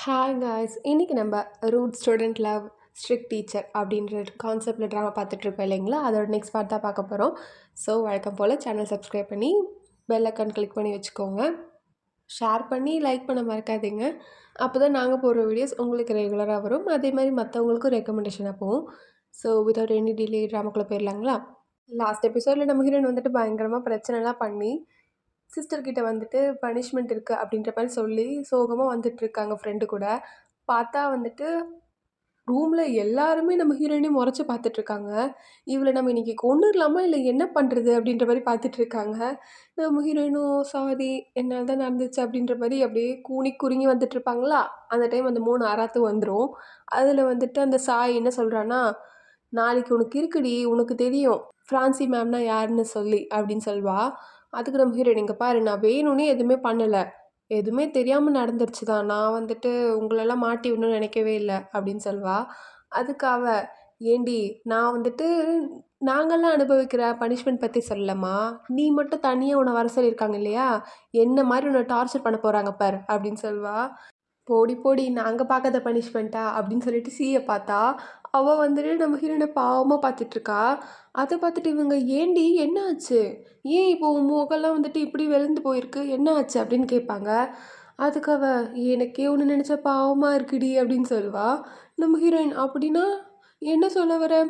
Hi guys, இன்றைக்கி நம்ம rude student love strict teacher அப்படின்ற கான்செப்டில் ட்ராமா பார்த்துட்ருக்கோம் இல்லைங்களா? அதோட நெக்ஸ்ட் பார்ட் தான் பார்க்க போகிறோம். ஸோ வழக்கம் போல் சேனல் சப்ஸ்கிரைப் பண்ணி பெல் ஐக்கான் கிளிக் பண்ணி வச்சுக்கோங்க. ஷேர் பண்ணி லைக் பண்ண மறக்காதீங்க. அப்போ தான் நாங்கள் போடுற வீடியோஸ் உங்களுக்கு ரெகுலராக வரும். அதே மாதிரி மற்றவங்களுக்கும் ரெக்கமெண்டேஷனாக போகும். ஸோ வித்தவுட் எனி டிலே ட்ராமாக்குள்ளே போயிடலாங்களா? லாஸ்ட் எபிசோடில் நம்ம ஹீரோயின் வந்துட்டு பயங்கரமாக பிரச்சனைலாம் பண்ணி சிஸ்டர்கிட்ட வந்துட்டு பனிஷ்மெண்ட் இருக்குது அப்படின்ற மாதிரி சொல்லி சோகமாக வந்துட்டுருக்காங்க ஃப்ரெண்டு கூட. பார்த்தா வந்துட்டு ரூமில் எல்லாருமே நம்ம ஹீரோயினையும் முறைச்சி பார்த்துட்ருக்காங்க. இவளை நம்ம இன்றைக்கி கொன்னுடலாமா இல்லை என்ன பண்ணுறது அப்படின்ற மாதிரி பார்த்துட்ருக்காங்க. நம்ம ஹீரோயினும் சாரி என்னால் தான் நடந்துச்சு அப்படின்ற மாதிரி அப்படியே கூனி குறுங்கி வந்துட்டுருப்பாங்களா. அந்த டைம் அந்த 3 ஆறாத்து வந்துடும். அதில் வந்துட்டு அந்த சாய் என்ன சொல்கிறான்னா, நாளைக்கு உனக்கு இருக்குடி, உனக்கு தெரியும் ஃப்ரான்சி மேம்னா யாருன்னு சொல்லி அப்படின்னு சொல்வா. அதுக்கு நம்ம ஹீரோயின், இங்கே பாரு, நான் வேணும்னே எதுவுமே பண்ணலை, எதுவுமே தெரியாமல் நடந்துருச்சு தான், நான் வந்துட்டு உங்களெல்லாம் மாட்டி விடணும்னு நினைக்கவே இல்லை அப்படின்னு சொல்வா. அதுக்கு அவ, ஏண்டி நான் வந்துட்டு நாங்கள்லாம் அனுபவிக்கிற பனிஷ்மெண்ட் பற்றி சொல்லலம்மா, நீ மட்டும் தனியாக உன்னை வர சொல்லியிருக்காங்க இல்லையா, என்ன மாதிரி உன்னை டார்ச்சர் பண்ண போகிறாங்க பார் அப்படின்னு சொல்வா. போடி போடி, நாங்கள் பார்க்காத பனிஷ்மெண்ட்டா அப்படின்னு சொல்லிட்டு சீயை பார்த்தா, அவள் வந்துட்டு நம்ம ஹீரோயினை பாவமாக பார்த்துட்ருக்கா. அதை பார்த்துட்டு இவங்க, ஏண்டி என்ன ஆச்சு, ஏன் இப்போ உன் முகம்லாம் வந்துட்டு இப்படி வெளுந்து போயிருக்கு, என்ன ஆச்சு அப்படின்னு கேட்பாங்க. அதுக்கு அவ, எனக்கே ஒன்று நினச்சா பாவமாக இருக்குடி அப்படின்னு சொல்லுவா. நம்ம ஹீரோயின், அப்படின்னா என்ன சொல்ல வர,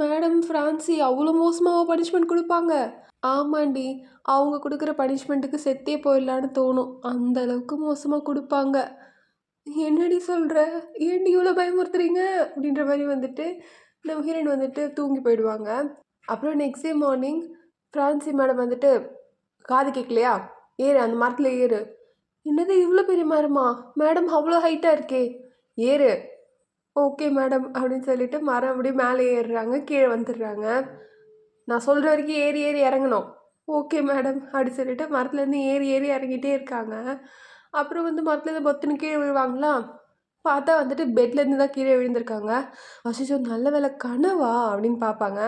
மேடம் ஃப்ரான்சி அவ்வளோ மோசமாக பனிஷ்மெண்ட் கொடுப்பாங்க? ஆமாண்டி, அவங்க கொடுக்குற பனிஷ்மெண்ட்டுக்கு செத்தே போயிடலான்னு தோணும், அந்த அளவுக்கு மோசமாக கொடுப்பாங்க. என்னடி சொல்கிற, ஏன்டி இவ்வளோ பயமுறுத்துறீங்க அப்படின்ற மாதிரி வந்துட்டு நம்ம ஹீரோயின் வந்துட்டு தூங்கி போயிடுவாங்க. அப்புறம் நெக்ஸ்ட் டே மார்னிங் ஃப்ரான்சி மேடம் வந்துட்டு, காது கேட்கலையா, ஏறு அந்த மரத்தில் ஏறு. என்னது இவ்வளோ பெரிய மரமா மேடம், அவ்வளோ ஹைட்டாக இருக்கே, ஏறு. ஓகே மேடம் அப்படின்னு சொல்லிட்டு மரம் அப்படியே மேலே ஏறுறாங்க, கீழே வந்துடுறாங்க. நான் சொல்கிற வரைக்கும் ஏறி ஏறி இறங்கணும். ஓகே மேடம் அப்படி சொல்லிட்டு மரத்துலேருந்து ஏறி ஏறி இறங்கிட்டே இருக்காங்க. அப்புறம் வந்து மரத்துலேருந்து பொத்துன்னு கீழே விழுவாங்களா. பார்த்தா வந்துட்டு பெட்லேருந்து தான் கீழே விழுந்திருக்காங்க. அச்சச்சோ, நல்ல வேலை கனவா அப்படின்னு பார்ப்பாங்க.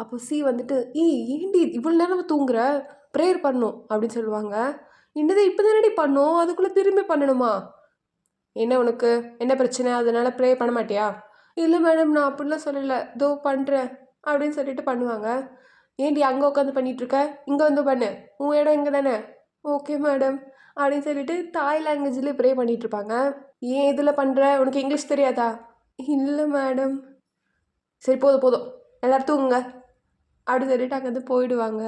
அப்போ சி வந்துட்டு, ஏண்டி இவ்வளோ நேரம் தூங்குற, ப்ரேயர் பண்ணணும் அப்படின்னு சொல்லுவாங்க. என்னது இப்போ தானடி பண்ணோம், அதுக்குள்ளே திரும்பி பண்ணணுமா, என்ன உனக்கு என்ன பிரச்சனை, அதனால் ப்ரே பண்ண மாட்டியா? இல்லை மேடம், நான் அப்படிலாம் சொல்லலை, தோ பண்ணுறேன் அப்படின்னு சொல்லிட்டு பண்ணுவாங்க. ஏண்டி அங்கே உட்காந்து பண்ணிகிட்ருக்க, இங்கே வந்து பண்ணு, உன் இடம் இங்கே தானே. ஓகே மேடம் அப்படின்னு சொல்லிட்டு தாய் லாங்குவேஜ்லேயே ப்ரே பண்ணிகிட்ருப்பாங்க. ஏன் இதில் பண்ணுற, உனக்கு இங்கிலீஷ் தெரியாதா? இல்லை மேடம். சரி போதும் போதும், எல்லோரும் தூங்குங்க அப்படின்னு சொல்லிட்டு அங்கேருந்து போயிடுவாங்க.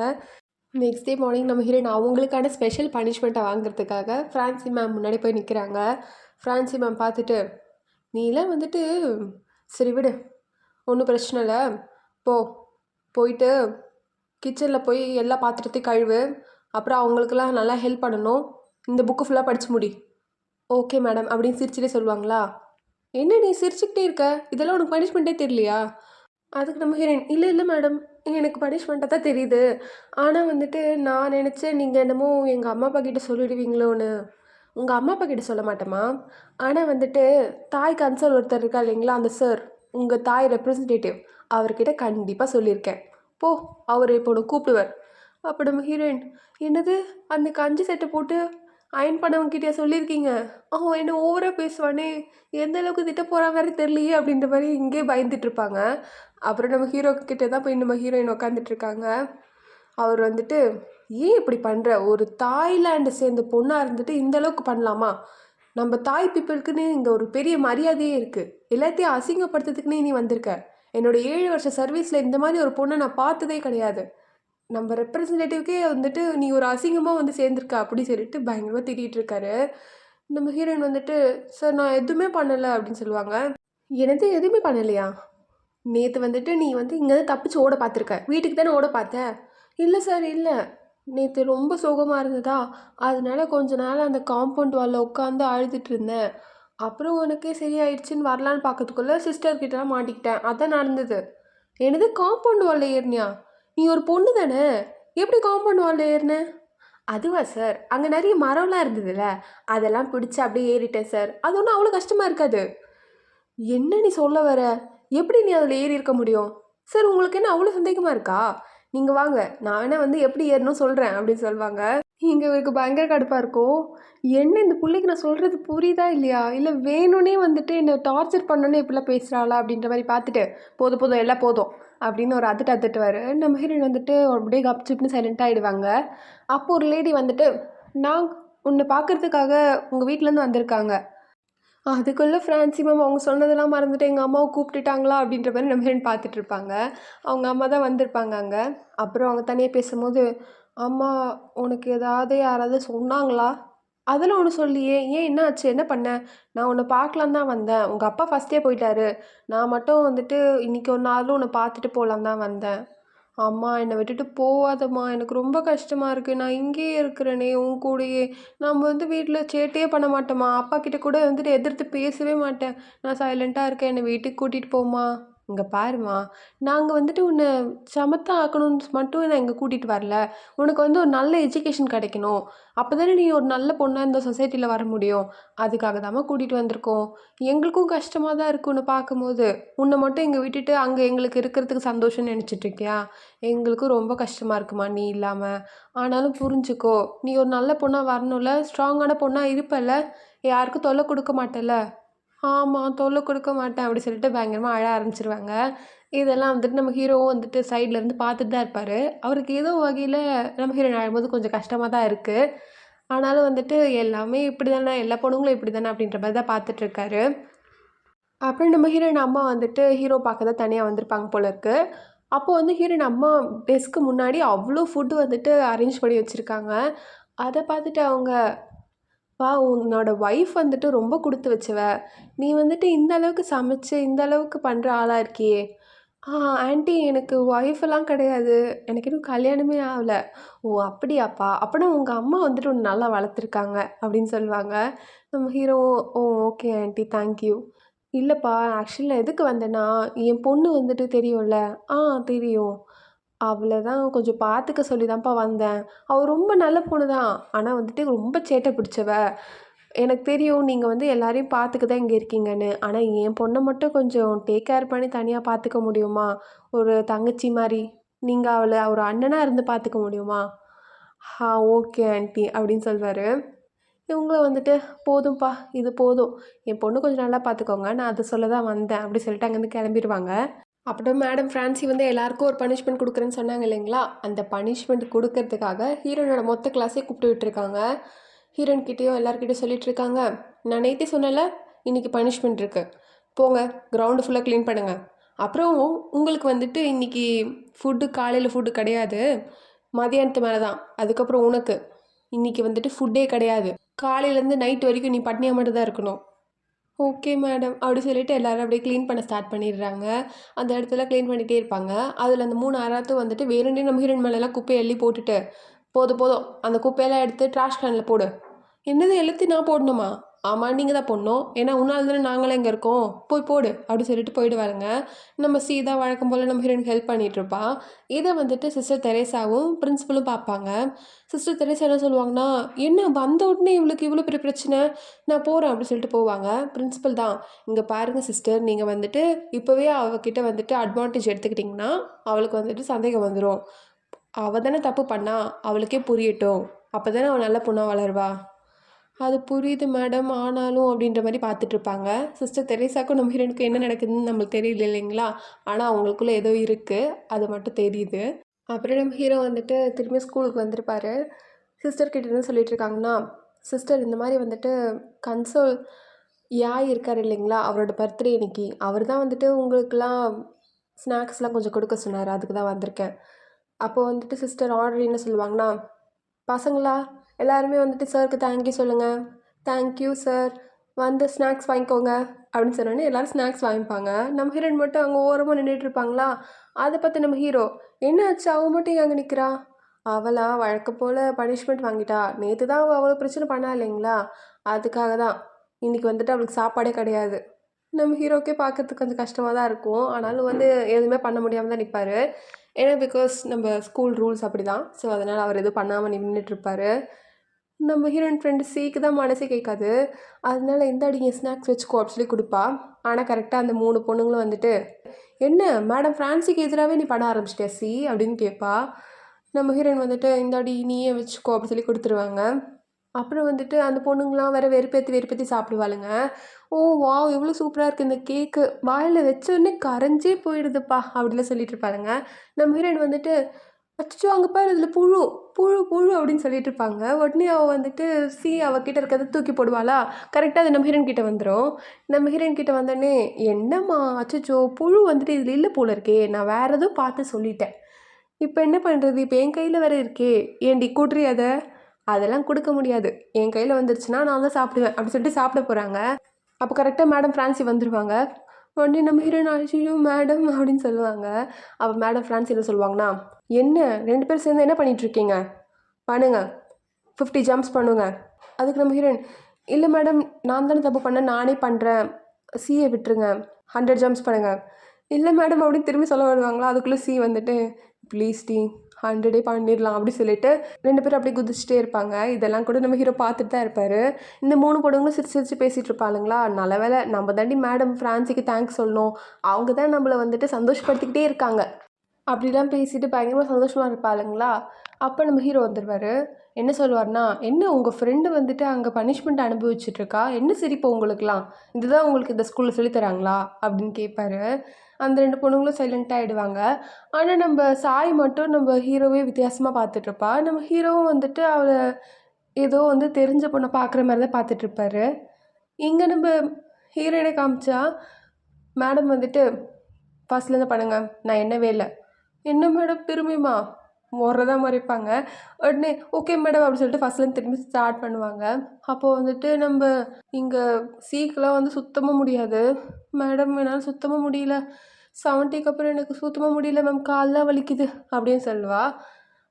நெக்ஸ்ட் டே மார்னிங் நம்ம ஹீரோயின் அவங்களுக்கான ஸ்பெஷல் பனிஷ்மெண்ட்டை வாங்குறதுக்காக ஃப்ரான்சி மேம் முன்னாடி போய் நிற்கிறாங்க. ஃப்ரான்சி மேம் பார்த்துட்டு, நீலாம் வந்துட்டு சரி விடு, ஒன்றும் பிரச்சனை இல்லை, போயிட்டு கிச்சனில் போய் எல்லா பாத்திரத்தையும் கழுவு, அப்புறம் அவங்களுக்கெல்லாம் நல்லா ஹெல்ப் பண்ணணும், இந்த புக்கு ஃபுல்லாக படித்து முடி. ஓகே மேடம் அப்படின்னு சிரிச்சுட்டே சொல்லுவாங்களா. என்ன நீ சிரிச்சுக்கிட்டே இருக்க, இதெல்லாம் உனக்கு பனிஷ்மெண்ட்டே தெரியலையா? அதுக்கு நம்ம ஹீரோயின், இல்லை இல்லை மேடம், எனக்கு பனிஷ்மெண்ட்டாக தான் தெரியுது, ஆனால் வந்துட்டு நான் நினச்சேன் நீங்கள் என்னமோ எங்கள் அம்மா அப்பா கிட்டே சொல்லிடுவீங்களோன்னு. உங்கள் அம்மா அப்பா கிட்ட சொல்ல மாட்டேம்மா, ஆனால் வந்துட்டு தாய் கன்சல் ஒருத்தர் இருக்கா இல்லைங்களா, அந்த சார், உங்கள் தாய் ரெப்ரசன்டேட்டிவ், அவர்கிட்ட கண்டிப்பாக சொல்லியிருக்கேன், போ, அவர் இப்போ உனக்கு கூப்பிடுவார். அப்போ நம்ம ஹீரோயின், என்னது அந்த கஞ்சி செட்டை போட்டு அயன் பண்ணவங்கிட்டே சொல்லியிருக்கீங்க, அவன் என்ன ஓவராக பேசுவானே, எந்த அளவுக்கு திட்ட போகிறான் வேறு தெரியலையே அப்படின்ற மாதிரி இங்கே பயந்துட்டுருப்பாங்க. அப்புறம் நம்ம ஹீரோ கிட்டே தான் போய் நம்ம ஹீரோயின் உட்காந்துட்ருக்காங்க. அவர் வந்துட்டு, ஏன் இப்படி பண்ணுற, ஒரு தாய்லாண்டை சேர்ந்த பொண்ணாக இருந்துட்டு இந்த அளவுக்கு பண்ணலாமா, நம்ம தாய் பீப்புளுக்குன்னு இங்கே ஒரு பெரிய மரியாதையே இருக்குது, எல்லாத்தையும் அசிங்கப்படுத்துறதுக்குன்னே நீ வந்திருக்க, என்னோடய 7 வருஷ சர்வீஸில் இந்த மாதிரி ஒரு பொண்ணை நான் பார்த்ததே கிடையாது, நம்ம ரெப்ரசன்டேட்டிவ்க்கே வந்துட்டு நீ ஒரு அசிங்கமாக வந்து சேர்ந்துருக்க அப்படி சொல்லிட்டு பயங்கரமாக திட்டிகிட்டு இருக்காரு. நம்ம ஹீரோயின் வந்துட்டு, சார் நான் எதுவுமே பண்ணலை அப்படின்னு சொல்லுவாங்க. எனது எதுவுமே பண்ணலையா, நேற்று வந்துட்டு நீ வந்து இங்கேருந்து தப்பிச்சு ஓட பார்த்துருக்க, வீட்டுக்கு தானே ஓட பார்த்த? இல்லை சார் இல்லை, நேற்று ரொம்ப சோகமாக இருந்ததா, அதனால கொஞ்ச நாள் அந்த காம்பவுண்ட் வாலில் உட்காந்து அழுதுட்டு இருந்தேன், அப்புறம் உனக்கே சரியாயிடுச்சின்னு வரலான்னு பார்க்கறதுக்குள்ளே சிஸ்டர்கிட்டலாம் மாட்டிக்கிட்டேன், அதான் நடந்தது. எனது காம்பவுண்ட் வாலில் ஏறினியா, நீ ஒரு பொண்ணு தானே, எப்படி காம்பவுண்ட் வாலில் ஏறின? அதுவா சார், அங்கே நிறைய மரம்லாம் இருந்ததுல்ல, அதெல்லாம் பிடிச்சி அப்படியே ஏறிட்டேன் சார், அது ஒன்றும் அவ்வளோ கஷ்டமாக இருக்காது. என்ன நீ சொல்ல வர, எப்படி நீ அதில் ஏறி இருக்க முடியும்? சார் உங்களுக்கு என்ன அவ்வளோ சந்தேகமாக இருக்கா, நீங்கள் வாங்க நான் வேணால் வந்து எப்படி ஏறணும் சொல்கிறேன் அப்படின்னு சொல்லுவாங்க. இங்க இவருக்கு பயங்கர கடுப்பா இருக்கும். என்ன இந்த புள்ளைக்கு நான் சொல்றது புரியுதா இல்லையா? இல்ல வேணும்னே வந்துட்டு என்ன டார்ச்சர் பண்ணணும்னு இப்படிலாம் பேசுறாளா? அப்படின்ற மாரி பார்த்துட்டு, போதும் போதும் எல்லாம் போதும் அப்படின்னு ஒரு அதட்டு அதட்டுவாரு. நம்ம ஹீரோயின் வந்துட்டு அப்படியே கப்சிப்ன்னு சைலன்ட்டா ஆயிடுவாங்க. அப்போ ஒரு லேடி வந்துட்டு, "நான் உன்ன பார்க்கறதுக்காக உங்க வீட்லேருந்து வந்திருக்காங்க." அதுக்குள்ள ஃப்ரான்சி மேம் அவங்க சொன்னதெல்லாம் மறந்துட்டு எங்க அம்மாவ கூப்பிட்டுட்டாங்களா? அப்படின்ற மாரி நம்ம ஹீரோயின் பார்த்துட்டு இருப்பாங்க. அவங்க அம்மா தான் வந்திருப்பாங்க அங்க. அப்புறம் அவங்க தனியா பேசும்போது, "அம்மா உனக்கு ஏதாவது யாராவது சொன்னாங்களா?" "அதெல்லாம் ஒண்ணும் சொல்லலையே. ஏன் என்ன ஆச்சு? என்ன பண்ண?" "நான் உன்ன பார்க்கலான்னு தான் வந்தேன். உங்க அப்பா ஃபர்ஸ்ட்டே போயிட்டாரு. நான் மட்டும் வந்துட்டு இன்னைக்கு ஒரு நாளும் உன்ன பார்த்துட்டு போலான்னு தான் வந்தேன்." "அம்மா என்னை விட்டுட்டு போவாதம்மா. எனக்கு ரொம்ப கஷ்டமா இருக்கு. நான் இங்கேயே இருக்கிறேனே உன் கூடயே. நம்ம வந்து வீட்ல சேட்டையே பண்ண மாட்டோம்மா. அப்பா கிட்ட கூட வந்துட்டு எதிர்த்து பேசவே மாட்டேன். நான் சைலண்ட்டா இருக்கேன். என்னை வீட்டுக்கு கூட்டிட்டு போம்மா." "இங்க பாரும்மா, நாங்க வந்துட்டு உன்ன சமத்தா ஆக்கணும்னு மட்டும் நான் இங்க கூட்டிட்டு வரல. உனக்கு வந்து ஒரு நல்ல எஜுகேஷன் கிடைக்கணும். அப்பதானே நீ ஒரு நல்ல பொண்ணா இந்த சொசைட்டில வர முடியும். அதுக்காக தாம்மா கூட்டிட்டு வந்திருக்கோம். எங்களுக்கும் கஷ்டமா தான் இருக்கு உன்ன பார்க்கும்போது. உன்ன மட்டும் இங்க விட்டுட்டு அங்க எங்களுக்கு இருக்கிறதுக்கு சந்தோஷம்னு நெனச்சிட்டு இருக்கியா? எங்களுக்கும் ரொம்ப கஷ்டமா இருக்கும்மா நீ இல்லாம. ஆனாலும் புரிஞ்சுக்கோ. நீ ஒரு நல்ல பொண்ணா வரணும்ல. ஸ்ட்ராங்கான பொண்ணா இருப்பல்ல. யாருக்கும் தொல்ல குடுக்க மாட்டல்ல." "ஆமா, தொல்ல குடுக்க மாட்டேன்." அப்படி சொல்லிட்டு பயங்கரமா அழ ஆரம்பிச்சுருவாங்க. இதெல்லாம் வந்துட்டு நம்ம ஹீரோவும் வந்துட்டு சைட்ல இருந்து பார்த்துட்டு தான் இருப்பாரு. அவருக்கு ஏதோ வகையில நம்ம ஹீரோயின் அழும்போது கொஞ்சம் கஷ்டமா தான் இருக்கு. ஆனாலும் வந்துட்டு எல்லாமே இப்படி தானே, எல்லா பொண்ணுங்களும் இப்படி தானே அப்படின்ற மாரி தான் பார்த்துட்ருக்காரு. அப்புறம் நம்ம ஹீரோயின் அம்மா வந்துட்டு ஹீரோ பார்க்க தான் தனியா வந்திருப்பாங்க போல இருக்கு. அப்போ வந்து ஹீரோயின் அம்மா டெஸ்க்கு முன்னாடி அவ்ளோ ஃபுட் வந்துட்டு அரேஞ்ச் பண்ணி வச்சிருக்காங்க. அத பார்த்துட்டு அவங்க, உன்னோட ஒய்ஃப் வந்துட்டு ரொம்ப குடுத்து வச்சவ. நீ வந்துட்டு இந்த அளவுக்கு சமைச்சு, இந்த அளவுக்கு பண்ற ஆளா இருக்கியே!" "ஆ ஆன்ட்டி எனக்கு ஒய்ஃப்லாம் கிடையாது. எனக்கு இன்னும் கல்யாணமே ஆவல." "ஓ! அப்படியாப்பா! அப்பன்னா உங்க அம்மா வந்துட்டு உன்ன நல்லா வளர்த்துருக்காங்க." அப்படின்னு சொல்லுவாங்க. நம்ம ஹீரோவும், "oh! Okay aunty. Thank you." "இல்லப்பா ஆக்சுவலி நான் எதுக்கு வந்தேன்னா, என் பொண்ணு வந்துட்டு தெரியும்ல." "ஆ தெரியும்." "அவள தான் கொஞ்சம் பார்த்துக்க சொல்லி தான்ப்பா வந்தேன். அவ ரொம்ப நல்ல பொண்ணு தான். ஆனா வந்துட்டு ரொம்ப சேட்டை பிடிச்சவ. எனக்கு தெரியும் நீங்க வந்து எல்லாரையும் பார்த்துக்க தான் இங்க இருக்கீங்கன்னு. ஆனா என் பொண்ண மட்டும் கொஞ்சம் டேக் கேர் பண்ணி தனியா பார்த்துக்க முடியுமா? ஒரு தங்கச்சி மாரி. நீங்க அவள ஒரு அண்ணனா இருந்து பார்த்துக்க முடியுமா?" ஓகே ஆன்ட்டி" அப்படின்னு சொல்வாரு. இவங்களும் வந்துட்டு, "போதும்ப்பா, இது போதும். என் பொண்ண கொஞ்சம் நல்லா பார்த்துக்கோங்க. நான் அத சொல்ல தான் வந்தேன்." அப்படி சொல்லிட்டு அங்கேருந்து கிளம்பிருவாங்க. அப்புறம் மேடம் ஃப்ரான்சி வந்து எல்லாருக்கும் ஒரு பனிஷ்மெண்ட் குடுக்குறேன்னு சொன்னாங்க இல்லைங்களா? அந்த பனிஷ்மெண்ட் குடுக்கறதுக்காக ஹீரோயினோட மொத்த கிளாஸையும் கூப்பிட்டு விட்டுருக்காங்க. ஹீரோயின் கிட்டயும் எல்லார்கிட்டயும் சொல்லிட்டு இருக்காங்க, "நான் நேத்தே சொன்னேன்ல, இன்னைக்கு பனிஷ்மெண்ட் இருக்கு. போங்க கிரவுண்டு ஃபுல்லா கிளீன் பண்ணுங்க. அப்புறம் உங்களுக்கு வந்துட்டு இன்னைக்கு காலையில ஃபுட்டு கிடையாது. மதியானத்து மேல தான். அதுக்கப்புறம் உனக்கு. இன்னைக்கு வந்துட்டு ஃபுட்டே கிடையாது. காலையிலேருந்து நைட் வரைக்கும் நீ பட்னியா மட்டும் தான் இருக்கணும்." Okay madam. அப்படி சொல்லிட்டு எல்லாரும் அப்படியே கிளீன் பண்ண ஸ்டார்ட் பண்ணிடுறாங்க. அந்த இடத்துல கிளீன் பண்ணிட்டே இருப்பாங்க. அதில அந்த 3 அராத்தும் வந்துட்டு வேணும்னே நம்ம ஹீரோயின் மேலலாம் குப்பைய அள்ளி போட்டுட்டு, "போதும் போதும் அந்த குப்பையெல்லாம் எடுத்து ட்ராஷ் கேன்ல போடு." "என்னது எல்லாத்தையும் நான் போடணுமா?" "ஆமா நீங்க தான் போடணும். ஏன்னா உன்னால தானே நாங்கலாம் இங்க இருக்கோம். போய் போடு." அப்படி சொல்லிட்டு போயிடுவாருங்க. நம்ம சீதா வழக்கம் போல நம்ம ஹீரோயினுக்கு ஹெல்ப் பண்ணிட்டுருப்பா. இத வந்துட்டு சிஸ்டர் தெரேசாவும், பிரின்சிபலும் பார்ப்பாங்க. சிஸ்டர் தெரேசா என்ன சொல்லுவாங்கன்னா, "என்ன வந்த உடனே இவளுக்கு இவ்வளோ பெரிய பிரச்சனை? நான் போறேன்." அப்படி சொல்லிட்டு போவாங்க. பிரின்சிபல் தான், "இங்க பாருங்க சிஸ்டர், நீங்க வந்துட்டு இப்பவே அவ கிட்ட வந்துட்டு அட்வான்டேஜ் எடுத்துக்கிட்டீங்கன்னா, அவளுக்கு வந்துட்டு சந்தேகம் வந்துரும். அவ தானே தப்பு பண்ணா, அவளுக்கே புரியட்டும். அப்பதானே அவ நல்ல பொண்ணா வளருவா." "அது புரியுது மேடம். ஆனாலும்" அப்படின்ற மாரி பார்த்துட்ருப்பாங்க. சிஸ்டர் தெரேசாக்கும் நம்ம ஹீரோயினுக்கும் என்ன நடக்குதுன்னு நம்மளுக்கு தெரியல இல்லைங்களா? ஆனா அவங்களுக்குள்ள ஏதோ இருக்கு. அது மட்டும் தெரியுது. அப்புறம் நம்ம ஹீரோ வந்துட்டு திரும்பியும் ஸ்கூலுக்கு வந்திருப்பாரு. சிஸ்டர் கிட்ட என்ன சொல்லிட்டு இருக்காங்கன்னா, "சிஸ்டர் இந்த மாரி வந்துட்டு கன்சோல் யாய் இருக்காரு இல்லைங்களா? அவரோட பர்த்டே இன்னைக்கு. அவர் தான் வந்துட்டு உங்களுக்கெல்லாம் ஸ்நாக்ஸ்லாம் கொஞ்சம் கொடுக்க சொன்னாரு. அதுக்கு தான் வந்திருக்கேன்." அப்போ வந்துட்டு சிஸ்டர் ஆர்டர் என்ன சொல்லுவாங்கன்னா, "பசங்களா எல்லாருமே வந்துட்டு சாருக்கு தேங்க் யூ சொல்லுங்க. Thank you sir. வந்து ஸ்நாக்ஸ் வாங்கிக்கோங்க." அப்படின்னு சொன்னோனே எல்லாரும் ஸ்நாக்ஸ் வாங்கிப்பாங்க. நம்ம ஹீரோயின் மட்டும் அங்கே ஓரமா நின்னுட்டு இருப்பாங்களா, அத பார்த்து நம்ம ஹீரோ, "என்ன ஆச்சு? அவ மட்டும் ஏன் அங்க நிக்கிறா?" "அவளா வழக்கம் போல பனிஷ்மெண்ட் வாங்கிட்டா. நேத்து தான் அவ அவ்வளோ பிரச்சனை பண்ணா இல்லைங்களா? அதுக்காக தான். இன்னைக்கு வந்துட்டு அவளுக்கு சாப்பாடே கிடையாது." நம்ம ஹீரோக்கே பார்க்கறதுக்கு கொஞ்சம் கஷ்டமா தான் இருக்கும். ஆனாலும் வந்து எதுவுமே பண்ண முடியாம தான் நிப்பாரு. ஏன்னா பிகாஸ் நம்ம ஸ்கூல் ரூல்ஸ் அப்படிதான். ஸோ, அதனால அவர் எதுவும் பண்ணாம நின்னுட்டுருப்பாரு. நம்ம ஹீரோயின் ஃப்ரெண்டு சிக்கு தான் மனசே கேட்காது. அதனால "இந்தாடி என் ஸ்நாக்ஸ் வச்சுக்கோ" அப்படி சொல்லி குடுப்பா. ஆனா கரெக்ட்டா அந்த 3 பொண்ணுங்களும் வந்துட்டு, "என்ன மேடம் ஃப்ரான்சிக்கு எதிராவே நீ பண்ண ஆரம்பிச்சிட்டியா சி?" அப்படின்னு கேட்பா. நம்ம ஹீரோயின் வந்துட்டு இந்தாடி நீயே வச்சுக்கோ அப்படி சொல்லி கொடுத்துருவாங்க. அப்புறம் வந்துட்டு அந்த பொண்ணுங்கலாம் வேற வெறுப்பேத்தி வெறுப்பேத்தி சாப்பிடுவாளுங்க. "ஓ வாவ்! எவ்வளோ சூப்பரா இருக்கு இந்த கேக்கு. வாயில வச்சோனே கரைஞ்சே போயிடுதுப்பா" அப்படிலாம் சொல்லிட்டு இருப்பாளுங்க. நம்ம ஹீரோயின் வந்துட்டு, "அச்சச்சோ! அங்க பாரு அதில புழு, புழு, புழு" அப்படின்னு சொல்லிட்டு இருப்பாங்க. உடனே அவ வந்துட்டு அவ கிட்ட இருக்கிறத தூக்கி போடுவாளா, கரெக்ட்டா அது நம்ம ஹீரோயின் கிட்ட வந்துரும். நம்ம ஹீரோயின் கிட்ட வந்தோனே, "என்னம்மா அச்சச்சோ! புழு வந்துட்டு இதில இல்ல போல இருக்கே. நான் வேற ஏதோ பார்த்து சொல்லிட்டேன். இப்ப என்ன பண்றது? இப்ப என் கையில வேற இருக்கே. ஏன்டி குட்றி அத?" "அதெல்லாம் குடுக்க முடியாது. என் கையில வந்துருச்சுன்னா நான் தான் சாப்பிடுவேன்." அப்படி சொல்லிட்டு சாப்பிட போறாங்க. அப்போ கரெக்ட்டா மேடம் ஃப்ரான்சி வந்துருவாங்க. உடனே நம்ம ஹீரோயின் "ஐயய்யோ! மேடம்" அப்படின்னு சொல்லுவாங்க. அப்ப மேடம் ஃப்ரான்சி என்ன சொல்லுவாங்கன்னா, "என்ன 2 பேரும் சேர்ந்து என்ன பண்ணிட்டுருக்கீங்க? பண்ணுங்க. 50 ஜம்ப்ஸ் பண்ணுங்க." அதுக்கு நம்ம ஹீரோயின், "இல்ல மேடம் நான் தானே தப்பு பண்ணேன். நானே பண்றேன். சிய விட்டுருங்க. 100 ஜம்ப்ஸ் பண்ணுங்க." "இல்ல மேடம்" அப்படின்னு திரும்பி சொல்ல வருவாங்களா, அதுக்குள்ள வந்துட்டு, "ப்ளீஸ் டி 100டே பண்ணிடலாம்." அப்படி சொல்லிட்டு 2 பேரும் அப்படியே குதிச்சுட்டே இருப்பாங்க. இதெல்லாம் கூட நம்ம ஹீரோ பார்த்துட்டு தான் இருப்பாரு. இந்த 3 பொண்ணுங்களும் சிரிச்சு சிரிச்சு பேசிட்டு இருப்பாளுங்களா, நல்ல வேளை நம்ம தாண்டி மேடம் ஃப்ரான்சிக்கு தேங்க்ஸ் சொல்லணும். அவங்க தான் நம்மள வந்துட்டு சந்தோஷப்படுத்திக்கிட்டே இருக்காங்க. அப்படிலாம் பேசிட்டு பயங்கரமா சந்தோஷமா இருப்பாளுங்களா, அப்போ நம்ம ஹீரோ வந்துருவாரு. என்ன சொல்லுவாருன்னா, "என்ன உங்க ஃப்ரெண்டு வந்துட்டு அங்க பனிஷ்மெண்ட் அனுபவிச்சுட்ருக்கா? என்ன சிரிப்பு உங்களுக்குலாம்? இதுதான் உங்களுக்கு இந்த ஸ்கூல்ல சொல்லி தராங்களா?" அப்படின்னு கேட்பாரு. அந்த 2 பொண்ணுங்களும் சைலண்ட்டா ஆயிடுவாங்க. ஆனா நம்ப சாய் மட்டும் நம்ம ஹீரோவே வித்தியாசமா பார்த்துட்ருப்பா. நம்ம ஹீரோவும் வந்துட்டு அவள ஏதோ வந்து தெரிஞ்ச பொண்ண பார்க்குற மாரி தான் பார்த்துட்ருப்பாரு. இங்க நம்ப ஹீரோயின காமிச்சா, மேடம் வந்துட்டு, "ஃபர்ஸ்ட்லேருந்து பண்ணுங்க. நான் எண்ணவே இல்ல." "என்ன மேடம் திரும்பியுமா?" மொற தான் மொறைப்பாங்க. உடனே "ஓகே மேடம்" அப்படி சொல்லிட்டு ஃபர்ஸ்ட்லேருந்து திரும்பி ஸ்டார்ட் பண்ணுவாங்க. அப்போ வந்துட்டு நம்ப இங்க சிக்குலாம் வந்து சுத்தமா முடியாது. "மேடம் என்னால சுத்தமா முடியல. 70க்கு அப்புறம் எனக்கு சுத்தமா முடியல மேம். கால்லாம் வலிக்குது" அப்படின்னு சொல்லுவா.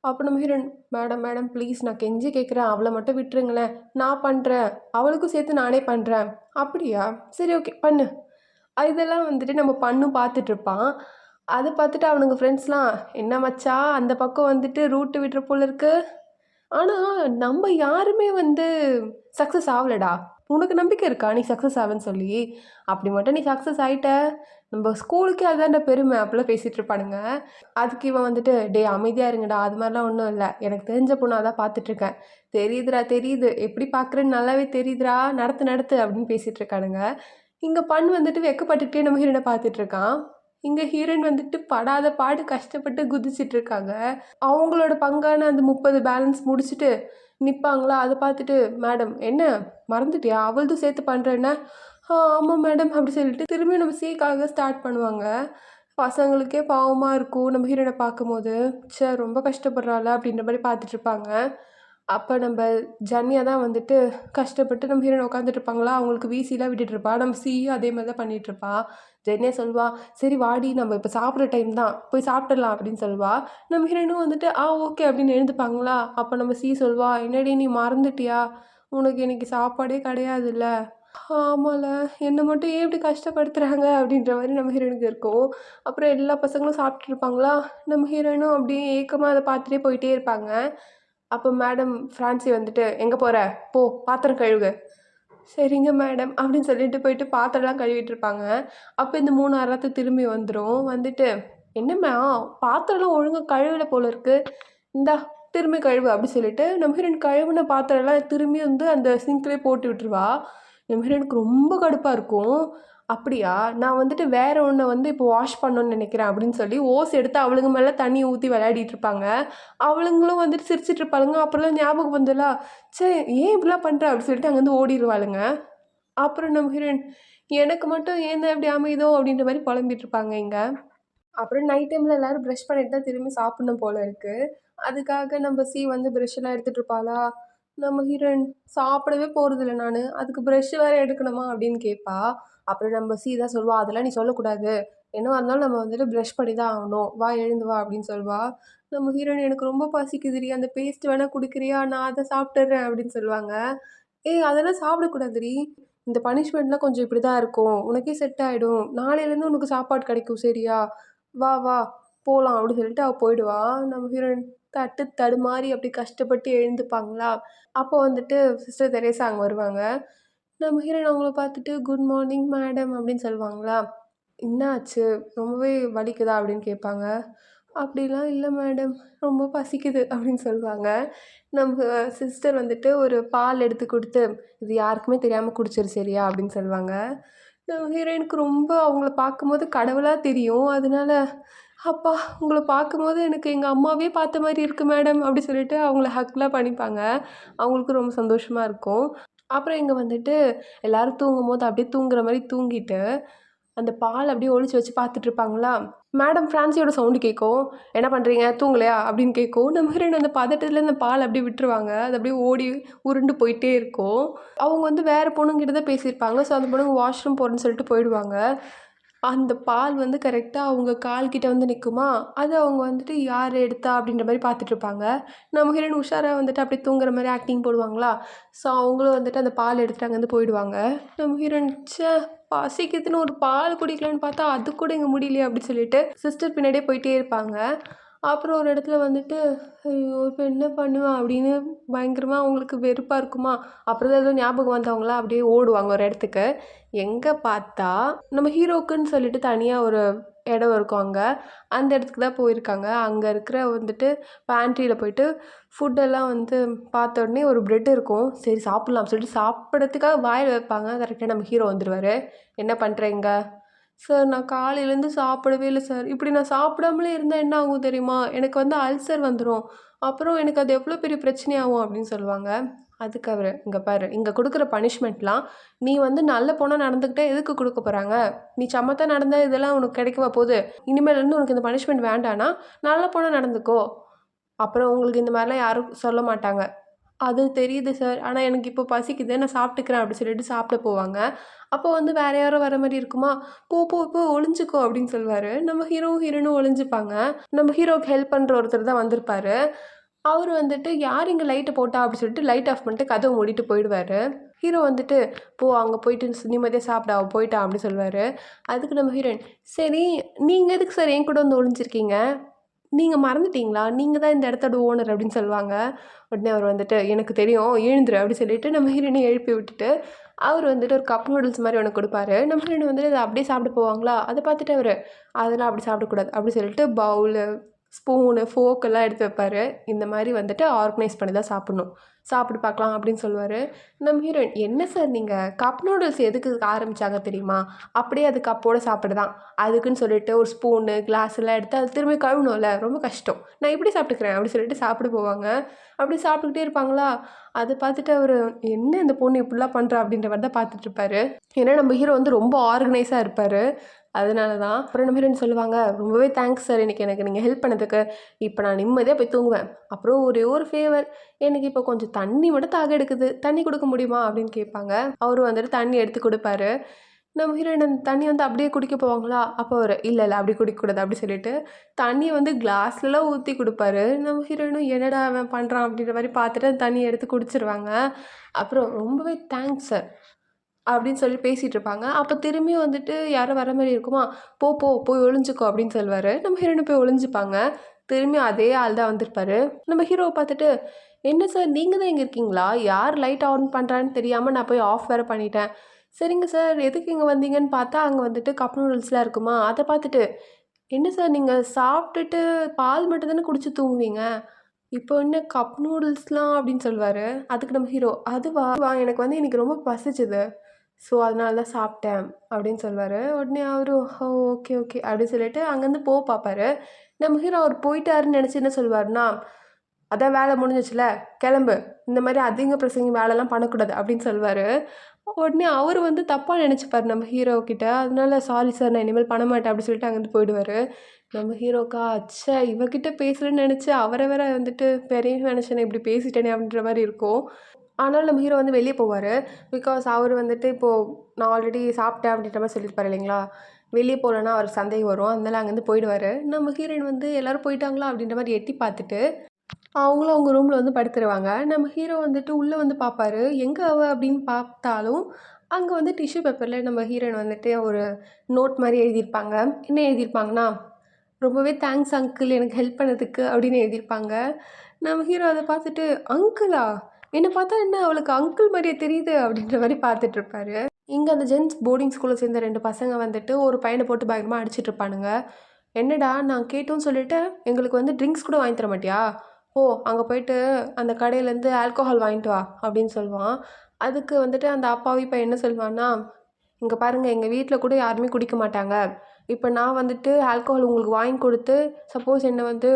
அப்போ நம்ம ஹீரோயின், "மேடம் மேடம் ப்ளீஸ் நான் கெஞ்சி கேட்குறேன். அவள மட்டும் விட்டுருங்களேன். நான் பண்றேன். அவளுக்கும் சேர்த்து நானே பண்றேன்." "அப்படியா? சரி ஓகே பண்ணு." இதெல்லாம் வந்துட்டு நம்ம பண்ணும் பார்த்துட்ருப்பான். அத பார்த்துட்டு அவனுங்க ஃப்ரெண்ட்ஸ்லாம், "என்ன மச்சான் அந்த பக்கம் வந்துட்டு ரூட்டு விட்ற போல இருக்கு. ஆனா நம்ம யாருமே வந்து சக்சஸ் ஆவலடா. உனக்கு நம்பிக்கை இருக்கா நீ சக்சஸ் ஆவன்னு சொல்லி? அப்படி மட்டும் நீ சக்சஸ் ஆயிட்ட, நம்ப ஸ்கூலுக்கே அதான்டா பெருமை." அப்படிலாம் பேசிட்டு இருப்பானுங்க. அதுக்கு இவன் வந்துட்டு, "டேய் அமைதியா இருங்கடா. அது மாரிலாம் ஒண்ணும் இல்ல. எனக்கு தெரிஞ்ச பொண்ணா தான் பார்த்துட்ருக்கேன்." "தெரியுதுடா தெரியுது. எப்படி பார்க்குறேன்னு நல்லாவே தெரியுதுடா. நடத்து நடத்து." அப்படின்னு பேசிட்டு இருக்கானுங்க. இங்க வந்துட்டு வெட்கப்பட்டுக்கிட்டே நம்ம ஹீரோயின பார்த்துட்ருக்கான். இங்க ஹீரோயின் வந்துட்டு படாத பாடு கஷ்டப்பட்டு குதிச்சுட்டு இருக்காங்க. அவங்களோட பங்கான அந்த 30 பேலன்ஸ் முடிச்சுட்டு நிப்பாங்களா, அத பார்த்துட்டு, "மேடம் என்ன மறந்துட்டியா? அவளதும் சேர்த்து பண்றேன்ன." ஆமா மேடம்." அப்படி சொல்லிட்டு திரும்பியும் நம்ம சிக்காக ஸ்டார்ட் பண்ணுவாங்க. பசங்களுக்கே பாவமா இருக்கும் நம்ம ஹீரோயின பார்க்கும்போது. ச்சே! ரொம்ப கஷ்டப்படுறாள அப்படின்ற மாரி பார்த்துட்ருப்பாங்க. அப்ப நம்ப ஜன்யா தான் வந்துட்டு கஷ்டப்பட்டு நம்ம ஹீரோயின் உட்காந்துட்டு இருப்பாங்களா, அவங்களுக்கு வீசிலாம் விட்டுட்டுருப்பா. நம்ம சியும் அதே மாரி தான் பண்ணிட்டுருப்பா. ஜென்யா சொல்வா, "சரி வாடி நம்ம இப்ப சாப்பிடுற டைம் தான். போய் சாப்பிட்டுறலாம்." அப்படின்னு சொல்வா. நம்ம ஹீரோயினும் வந்துட்டு, ஓகே." அப்படின்னு எழுந்துப்பாங்களா, அப்ப நம்ம சொல்வா, "என்னடி நீ மறந்துட்டியா? உனக்கு இன்னைக்கு சாப்பாடே கிடையாதுல்ல." "ஆமால, என்ன மட்டும் ஏன் இப்படி கஷ்டப்படுத்துறாங்க?" அப்படின்ற மாரி நம்ம ஹீரோயினுக்கு இருக்கும். அப்புறம் எல்லா பசங்களும் சாப்பிட்டுட்டு இருப்பாங்களா, நம்ம ஹீரோயினும் அப்படியே ஏக்கமா அத பார்த்துட்டே போயிட்டே இருப்பாங்க. அப்போ மேடம் ஃப்ரான்சி வந்துட்டு, "எங்க போற? போ பாத்திரம் கழுவு." "சரிங்க மேடம்." அப்படின்னு சொல்லிட்டு போயிட்டு பாத்திரம்லாம் கழுவிட்டு இருப்பாங்க. அப்போ இந்த 3 அராத்து திரும்பி வந்துரும். வந்துட்டு, "என்னம்மா பாத்திரம்லாம் ஒழுங்கா கழுவல போல இருக்கு. இந்தா திரும்பி கழுவு." அப்படி சொல்லிட்டு நம்ம ஹீரோயின் கழுவுன பாத்திரம்லாம் திரும்பி வந்து அந்த சிங்க்லயே போட்டு விட்டுருவா. நம்ம ஹீரோயினுக்கு ரொம்ப கடுப்பா இருக்கும். "அப்படியா? நான் வந்துட்டு வேற ஒண்ண வந்து இப்போ வாஷ் பண்ணணும்னு நெனைக்கிறேன்." அப்படின்னு சொல்லி ஓஸ் எடுத்து அவளுங்க மேல தண்ணிய ஊத்தி விளையாடிட்டு இருப்பாங்க. அவளுங்களும் வந்துட்டு சிரிச்சுட்டு இருப்பாளுங்க. அப்புறம் ஞாபகம் வந்துலா, "ச்சே! ஏன் இப்படிலாம் பண்ற?" அப்படி சொல்லிட்டு அங்கேருந்து ஓடிருவாளுங்க. அப்புறம் நம்ம ஹீரோயின், "எனக்கு மட்டும் ஏன் தான் இப்படி அமையுதோ?" அப்படின்ற மாரி பொலம்பிட்டு இருப்பாங்க இங்க. அப்புறம் நைட் டைம்ல எல்லாரும் பிரஷ் பண்ணிட்டு தான் திரும்பி சாப்பிடணும் போல இருக்கு. அதுக்காக நம்ம வந்து பிரஷ்லாம் எடுத்துட்டு இருப்பாளா, நம்ம ஹீரோயின், "சாப்பிடவே போறதில்ல நானு. அதுக்கு பிரஷ் வேற எடுக்கணுமா?" அப்படின்னு கேட்பா. அப்புறம் நம்ம தான் சொல்வா, "அதெல்லாம் நீ சொல்லக்கூடாது. என்னவா இருந்தாலும் நம்ம வந்துட்டு பிரஷ் பண்ணி தான் ஆகணும். வா எழுந்து வா." அப்படின்னு சொல்வா. நம்ம ஹீரோயின், "எனக்கு ரொம்ப பசிக்குதுடி. அந்த பேஸ்ட் வேணா குடுக்குறியா? நான் அத சாப்பிட்டுர்றேன்." அப்படின்னு சொல்லுவாங்க. "ஏய் அதெல்லாம் சாப்பிடக்கூடாதுடி. இந்த பனிஷ்மெண்ட்லாம் கொஞ்சம் இப்படி தான் இருக்கும். உனக்கே செட் ஆயிடும். நாளையிலேருந்து உனக்கு சாப்பாடு கிடைக்கும் சரியா? வா, வா போலாம்." அப்படி சொல்லிட்டு அவ போயிடுவா. நம்ம ஹீரோயின் தடுமாறி அப்படி கஷ்டப்பட்டு எழுந்துப்பாங்களா, அப்போ வந்துட்டு சிஸ்டர் தெரேசா அங்க வருவாங்க. நம்ம ஹீரோயின் அவங்கள பார்த்துட்டு, "குட் மார்னிங் மேடம்" அப்படின்னு சொல்லுவாங்களா. "என்ன ஆச்சு? ரொம்பவே வலிக்குதா?" அப்படின்னு கேட்பாங்க. அப்படிலாம் இல்ல மேடம். ரொம்ப பசிக்குது அப்படின்னு சொல்லுவாங்க. நம்ம சிஸ்டர் வந்துட்டு ஒரு பால் எடுத்து குடுத்து, "இது யாருக்குமே தெரியாம குடிச்சிரு சரியா?" அப்படின்னு சொல்லுவாங்க. நம்ம ஹீரோயினுக்கு ரொம்ப அவங்கள பார்க்கும்போது கடவுளா தெரியும். அதனால, "அப்பா உங்கள பார்க்கும்போது எனக்கு எங்க அம்மாவே பார்த்த மாரி இருக்கு மேடம்." அப்படி சொல்லிட்டு அவங்கள ஹக்லாம் பண்ணிப்பாங்க. அவங்களுக்கும் ரொம்ப சந்தோஷமா இருக்கும். அப்புறம் இங்க வந்துட்டு எல்லாரும் தூங்கும்போது அப்படியே தூங்குற மாரி தூங்கிட்டு, அந்த பால் அப்படியே ஒளிச்சு வச்சு பார்த்துட்ருப்பாங்களா, மேடம் ஃப்ரான்சியோட சவுண்டு கேட்கும். "என்ன பண்ணுறீங்க? தூங்கலையா?" அப்படின்னு கேட்கும். நம்ம ஹீரோயின் அந்த பதட்டத்துல அந்த பால் அப்படியே விட்டுருவாங்க. அது அப்படியே ஓடி உருண்டு போயிட்டே இருக்கும். அவங்க வந்து வேற பொண்ணுங்கிட்ட தான் பேசியிருப்பாங்க. ஸோ அந்த பொண்ணுங்க வாஷ்ரூம் போறேன்னு சொல்லிட்டு போயிடுவாங்க. அந்த பால் வந்து கரெக்ட்டா அவங்க கால் கிட்ட வந்து நிக்குமா, அது அவங்க வந்துட்டு யார் எடுத்தா அப்படின்ற மாரி பார்த்துட்ருப்பாங்க. நம்ம ஹீரோயின் உஷாரா வந்துட்டு அப்படியே தூங்குற மாரி ஆக்டிங் போடுவாங்களா, ஸோ அவங்களும் வந்துட்டு அந்த பால் எடுத்துட்டு அங்கேருந்து போயிடுவாங்க. நம்ம ஹீரோயின் ச்சே! பசிக்குதுன்னு ஒரு பால் குடிக்கலான்னு பார்த்தா, அது கூட இங்க முடியலையே அப்படின்னு சொல்லிட்டு சிஸ்டர் பின்னாடியே போயிட்டே இருப்பாங்க. அப்புறம் ஒரு இடத்துல வந்துட்டு, ஐயோ! இப்ப என்ன பண்ணுவேன் அப்படின்னு பயங்கரமா அவங்களுக்கு வெறுப்பா இருக்குமா, அப்புறம் தான் ஏதோ ஞாபகம் வந்தவங்களா அப்படியே ஓடுவாங்க ஒரு இடத்துக்கு. எங்க பார்த்தா, நம்ம ஹீரோக்குன்னு சொல்லிட்டு தனியா ஒரு இடம் இருக்கும் அங்க. அந்த இடத்துக்கு தான் போயிருக்காங்க. அங்க இருக்கிற வந்துட்டு பேண்ட்ரியில போயிட்டு ஃபுட்டெல்லாம் வந்து பார்த்த உடனே ஒரு பிரெட் இருக்கும். சரி சாப்பிட்லாம் சொல்லிட்டு சாப்பிடறதுக்காக வாயில வைப்பாங்க. கரெக்ட்டா நம்ம ஹீரோ வந்துருவாரு. "என்ன பண்றீங்க?" "சார் நான் காலையிலேருந்து சாப்பிடவே இல்ல சார். இப்படி நான் சாப்பிடாமலே இருந்தா என்ன ஆகும் தெரியுமா? எனக்கு வந்து அல்சர் வந்துரும். அப்புறம் எனக்கு அது எவ்வளோ பெரிய பிரச்சனையாகும்." அப்படின்னு சொல்லுவாங்க. அதுக்கு அவரு, "இங்க பாரு, இங்க குடுக்குற பனிஷ்மெண்ட்லாம் நீ வந்து நல்ல பொண்ணா நடந்துக்கிட்டா எதுக்கு குடுக்க போறாங்க? நீ சமத்தா நடந்தா இதெல்லாம் உனக்கு கிடைக்கவா போது? இனிமேலேருந்து உனக்கு இந்த பனிஷ்மெண்ட் வேண்டான்னா, நல்ல பொண்ணா நடந்துக்கோ. அப்புறம் உங்களுக்கு இந்த மாரிலாம் யாரும் சொல்ல மாட்டாங்க." "அது தெரியுது சார். ஆனா எனக்கு இப்போ பசிக்குது. நான் சாப்பிட்டுக்கிறேன்." அப்படி சொல்லிட்டு சாப்பிட போவாங்க. அப்போ வந்து வேற யாரோ வர மாரி இருக்குமா, "போ, போ, போ ஒளிஞ்சுக்கோ." அப்படின்னு சொல்லுவாரு. நம்ம ஹீரோவும், ஹீரோயினும் ஒளிஞ்சுப்பாங்க. நம்ம ஹீரோவுக்கு ஹெல்ப் பண்ற ஒருத்தர் தான் வந்திருப்பாரு. அவரு வந்துட்டு, "யார் இங்க லைட்ட போட்டா?" அப்படி சொல்லிட்டு லைட் ஆஃப் பண்ணிட்டு கதவ மூடிட்டு போயிடுவாரு. ஹீரோ வந்துட்டு, "போ அங்க போயிட்டு நிம்மதியா சாப்பிடு. அவ போயிட்டா." அப்படி சொல்லுவாரு. அதுக்கு நம்ம ஹீரோயின், "சரி நீங்க எதுக்கு சார் என் கூட வந்து ஒளிஞ்சிருக்கீங்க? நீங்க மறந்துட்டீங்களா? நீங்க தான் இந்த இடத்தோட ஓனர்." அப்படின்னு சொல்லுவாங்க. உடனே அவர் வந்துட்டு, "எனக்கு தெரியும். எழுந்துரு." அப்படி சொல்லிட்டு நம்ம ஹீரோயின எழுப்பி விட்டுட்டு, அவர் வந்துட்டு ஒரு கப் நூடுல்ஸ் மாரி ஒண்ணு குடுப்பாரு. நம்ம ஹீரோயின் வந்துட்டு அத அப்படியே சாப்பிட போவாங்களா, அத பார்த்துட்டு அவரு, "அதெல்லாம் அப்படி சாப்பிடக்கூடாது." அப்படி சொல்லிட்டு பவுலு, ஸ்பூனு, ஃபோர்க் எல்லாம் எடுத்து வைப்பாரு. "இந்த மாரி வந்துட்டு ஆர்கனைஸ் பண்ணி தான் சாப்பிடணும். சாப்பிட்டு பார்க்கலாம்." அப்படின்னு சொல்லுவாரு. நம்ம ஹீரோயின், "என்ன சார் நீங்க? கப் நூடுல்ஸ் எதுக்கு ஆரம்பிச்சாங்க தெரியுமா? அப்படியே அது கப்போட சாப்பிட தான். அதுக்குன்னு சொல்லிட்டு ஒரு ஸ்பூனு, கிளாஸ் எல்லாம் எடுத்து அத திரும்பி கழுவணும்ல. ரொம்ப கஷ்டம். நான் இப்படி சாப்பிட்டுக்கிறேன்." அப்படி சொல்லிட்டு சாப்பிட போவாங்க. அப்படி சாப்பிட்டுக்கிட்டே இருப்பாங்களா, அத பார்த்துட்டு அவரு, "என்ன இந்த பொண்ணு இப்படிலாம் பண்றா?" அப்படின்ற மாரி தான் பார்த்துட்டு இருப்பாரு. ஏன்னா நம்ம ஹீரோ வந்து ரொம்ப ஆர்கனைஸா இருப்பாரு. அதனால தான். அப்புறம் நம்ம ஹீரோயின் சொல்லுவாங்க, "ரொம்பவே தேங்க்ஸ் சார். இன்னைக்கு எனக்கு நீங்க ஹெல்ப் பண்ணதுக்கு. இப்ப நான் நிம்மதியா போய் தூங்குவேன். அப்புறம் ஒரே ஒரு ஃபேவர். எனக்கு இப்போ கொஞ்சம் தண்ணி மட்டும் தாக எடுக்குது. தண்ணி குடுக்க முடியுமா?" அப்படின்னு கேட்பாங்க. அவரும் வந்துட்டு தண்ணி எடுத்து குடுப்பாரு. நம்ம ஹீரோயின் அந்த தண்ணி வந்து அப்படியே குடிக்க போவாங்களா, அப்போ அவரு, "இல்ல, இல்ல அப்படி குடிக்கக்கூடாது." அப்படி சொல்லிட்டு தண்ணிய வந்து கிளாஸ்லலாம் ஊத்தி குடுப்பாரு. நம்ம ஹீரோயினும், "என்னடா அவன் பண்றான்?" அப்படின்ற மாரி பார்த்துட்டு அந்த தண்ணிய எடுத்து குடிச்சிருவாங்க. அப்புறம், "ரொம்பவே தேங்க்ஸ் சார்." அப்படின்னு சொல்லி பேசிட்டு இருப்பாங்க. அப்ப திரும்பியும் வந்துட்டு யாரோ வர மாரி இருக்குமா, "போ, போ போய் ஒளிஞ்சுக்கோ." அப்படின்னு சொல்லுவாரு. நம்ம ஹீரோயின் போய் ஒளிஞ்சுப்பாங்க. திரும்பியும் அதே ஆள் தான் வந்திருப்பாரு. நம்ம ஹீரோவ பார்த்துட்டு, "என்ன சார் நீங்க தான் இங்க இருக்கீங்களா? யார் லைட் ஆன் பண்றான்னு தெரியாம நான் போய் ஆஃப் வேற பண்ணிட்டேன்." "சரிங்க சார் எதுக்கு இங்க வந்தீங்கன்னு?" பார்த்தா அங்க வந்துட்டு கப் நூடுல்ஸ்லாம் இருக்குமா, அத பார்த்துட்டு, "என்ன சார் நீங்க சாப்பிட்டுட்டு பால் மட்டும் தானே குடிச்சு தூங்குவீங்க. இப்போ என்ன கப் நூடுல்ஸ்லாம்?" அப்படின்னு சொல்லுவாரு. அதுக்கு நம்ம ஹீரோ, "அதுவா? எனக்கு வந்து இன்னைக்கு ரொம்ப பசிச்சது. ஸோ, அதனால தான் சாப்பிட்டேன்." அப்படின்னு சொல்லுவாரு. உடனே அவரும், "ஓ! Okay, okay." அப்படின்னு சொல்லிட்டு அங்கேருந்து பார்ப்பாரு. நம்ம ஹீரோ அவர் போயிட்டாருன்னு நெனச்சு என்ன சொல்லுவாருன்னா, "அதான் வேலை முடிஞ்சிச்சுல, கெளம்பு. இந்த மாரி அதிக பிரசங்கி வேலைலாம் பண்ணக்கூடாது." அப்படின்னு சொல்லுவாரு. உடனே அவரு வந்து தப்பா நெனச்சுப்பாரு நம்ம ஹீரோ கிட்ட. அதனால, "சாரி சார் நான் இனிமேல் பண்ண மாட்டேன்." அப்படி சொல்லிட்டு அங்கேருந்து போயிடுவாரு. நம்ம ஹீரோக்கா, "ச்சே! இவகிட்ட பேசுறேன்னு நெனச்சு அவர வேற வந்துட்டு பெரிய மனுஷன இப்படி பேசிட்டேனே." அப்படின்ற மாரி இருக்கும். ஆனாலும் நம்ம ஹீரோ வந்து வெளிய போவாரு. பிகாஸ் அவரு வந்துட்டு இப்போ நான் ஆல்ரெடி சாப்பிட்டேன் அப்படின்ற மாரி சொல்லியிருப்பாரு இல்லைங்களா? வெளிய போலன்னா அவருக்கு சந்தேகம் வரும். அதனால அங்கேருந்து போயிடுவாரு. நம்ம ஹீரோயின் வந்து எல்லாரும் போயிட்டாங்களா அப்படின்ற மாரி எட்டி பார்த்துட்டு, அவங்களும் அவங்க ரூம்ல வந்து படுத்துருவாங்க. நம்ம ஹீரோ வந்துட்டு உள்ள வந்து பார்ப்பாரு. எங்க அவ அப்படின்னு பார்த்தாலும், அங்க வந்து டிஷ்யூ பேப்பர்ல நம்ம ஹீரோயின் வந்துட்டு ஒரு நோட் மாரி எழுதியிருப்பாங்க. என்ன எழுதியிருப்பாங்கன்னா, "ரொம்பவே தேங்க்ஸ் அங்கிள் எனக்கு ஹெல்ப் பண்ணதுக்கு." அப்படின்னு எழுதியிருப்பாங்க. நம்ம ஹீரோ அத பார்த்துட்டு, "அங்கிளா? என்ன பார்த்தா என்ன அவளுக்கு அங்கிள் மாரியே தெரியுது?" அப்படின்ற மாரி பார்த்துட்ருப்பாரு. இங்க அந்த ஜென்ட்ஸ் போர்டிங் ஸ்கூல்ல சேர்ந்த 2 பசங்க வந்துட்டு ஒரு பையன போட்டு பயங்கரமா அடிச்சிட்டு இருப்பானுங்க. என்னடா நான் கேட்டோன்னு சொல்லிட்டு எங்களுக்கு வந்து ட்ரிங்க்ஸ் கூட வாங்கி தர மாட்டியா? ஓ அங்கே போயிட்டு அந்த கடையிலேருந்து ஆல்கோஹால் வாங்கிட்டு வா அப்படின்னு சொல்லுவான். அதுக்கு வந்துட்டு அந்த அப்பாவி பையன் என்ன சொல்வான்னா, இங்கே பாருங்கள் எங்கள் வீட்டில் கூட யாருமே குடிக்க மாட்டாங்க. இப்போ நான் வந்துட்டு ஆல்கோஹால் உங்களுக்கு வாங்கி கொடுத்து சப்போஸ் என்னை வந்து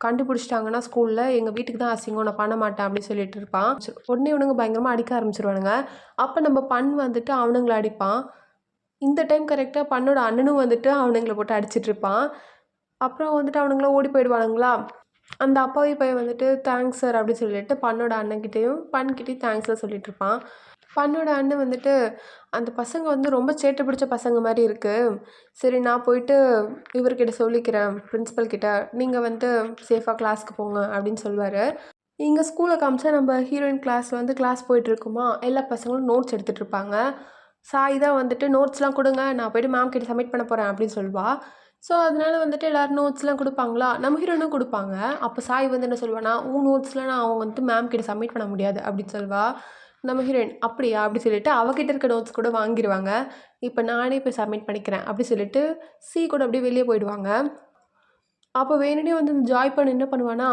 கண்டுபிடிச்சிட்டாங்கன்னா ஸ்கூலில் எங்கள் வீட்டுக்கு தான் அசிங்கம், நான் பண்ண மாட்டேன் அப்படின்னு சொல்லிட்டு இருப்பான். உடனே இவனுங்க பயங்கரமாக அடிக்க ஆரம்பிச்சிருவானுங்க. அப்போ நம்ம பண் வந்துட்டு அவனுங்களை அடிப்பான். இந்த டைம் கரெக்டாக பண்ணோட அண்ணனும் வந்துட்டு அவனுங்களை போட்டு அடிச்சிட்டு இருப்பான். அப்புறம் வந்துட்டு அவனுங்களாம் ஓடி போயிடுவானுங்களா. அந்த அப்பாவி பையன் வந்துட்டு தேங்க்ஸ் சார் அப்படின்னு சொல்லிட்டு பண்ணோட அண்ணன்கிட்டேயும் பண்கிட்டேயும் தேங்க்ஸ்லாம் சொல்லிட்டு இருப்பான். பண்ணோட அண்ணன் வந்துட்டு அந்த பசங்க வந்து ரொம்ப சேட்டை பிடிச்ச பசங்க மாதிரி இருக்குது, சரி நான் போயிட்டு இவர்கிட்ட சொல்லிக்கிறேன் பிரின்ஸிபல் கிட்ட, நீங்கள் வந்து சேஃபாக கிளாஸ்க்கு போங்க அப்படின்னு சொல்லுவார். இங்கே ஸ்கூலில் காமிச்சா நம்ம ஹீரோயின் கிளாஸில் வந்து கிளாஸ் போயிட்டுருக்குமா, எல்லா பசங்களும் நோட்ஸ் எடுத்துகிட்டு இருப்பாங்க. சாய் தான் வந்துட்டு நோட்ஸ்லாம் கொடுங்க, நான் போய்ட்டு மேம் கிட்ட சப்மிட் பண்ண போகிறேன் அப்படின்னு சொல்லுவாள். ஸோ அதனால வந்துட்டு எல்லோரும் நோட்ஸ்லாம் கொடுப்பாங்களா, நம்ம ஹீரோயினும் கொடுப்பாங்க. அப்போ சாய் வந்து என்ன சொல்லுவானா, உன் நோட்ஸ்லாம் நான் அவங்க வந்துட்டு மேம் கிட்ட சப்மிட் பண்ண முடியாது அப்படின்னு சொல்லுவாள். நம்ம ஹீரோயின் அப்படியா அப்படி சொல்லிட்டு அவகிட்ட இருக்க நோட்ஸ் கூட வாங்கிடுவாங்க. இப்போ நானே போய் சப்மிட் பண்ணிக்கிறேன் அப்படி சொல்லிட்டு சி கூட அப்படியே வெளியே போயிடுவாங்க. அப்போ வேணுனே வந்து இந்த ஜாய் பண்ண என்ன பண்ணுவானா,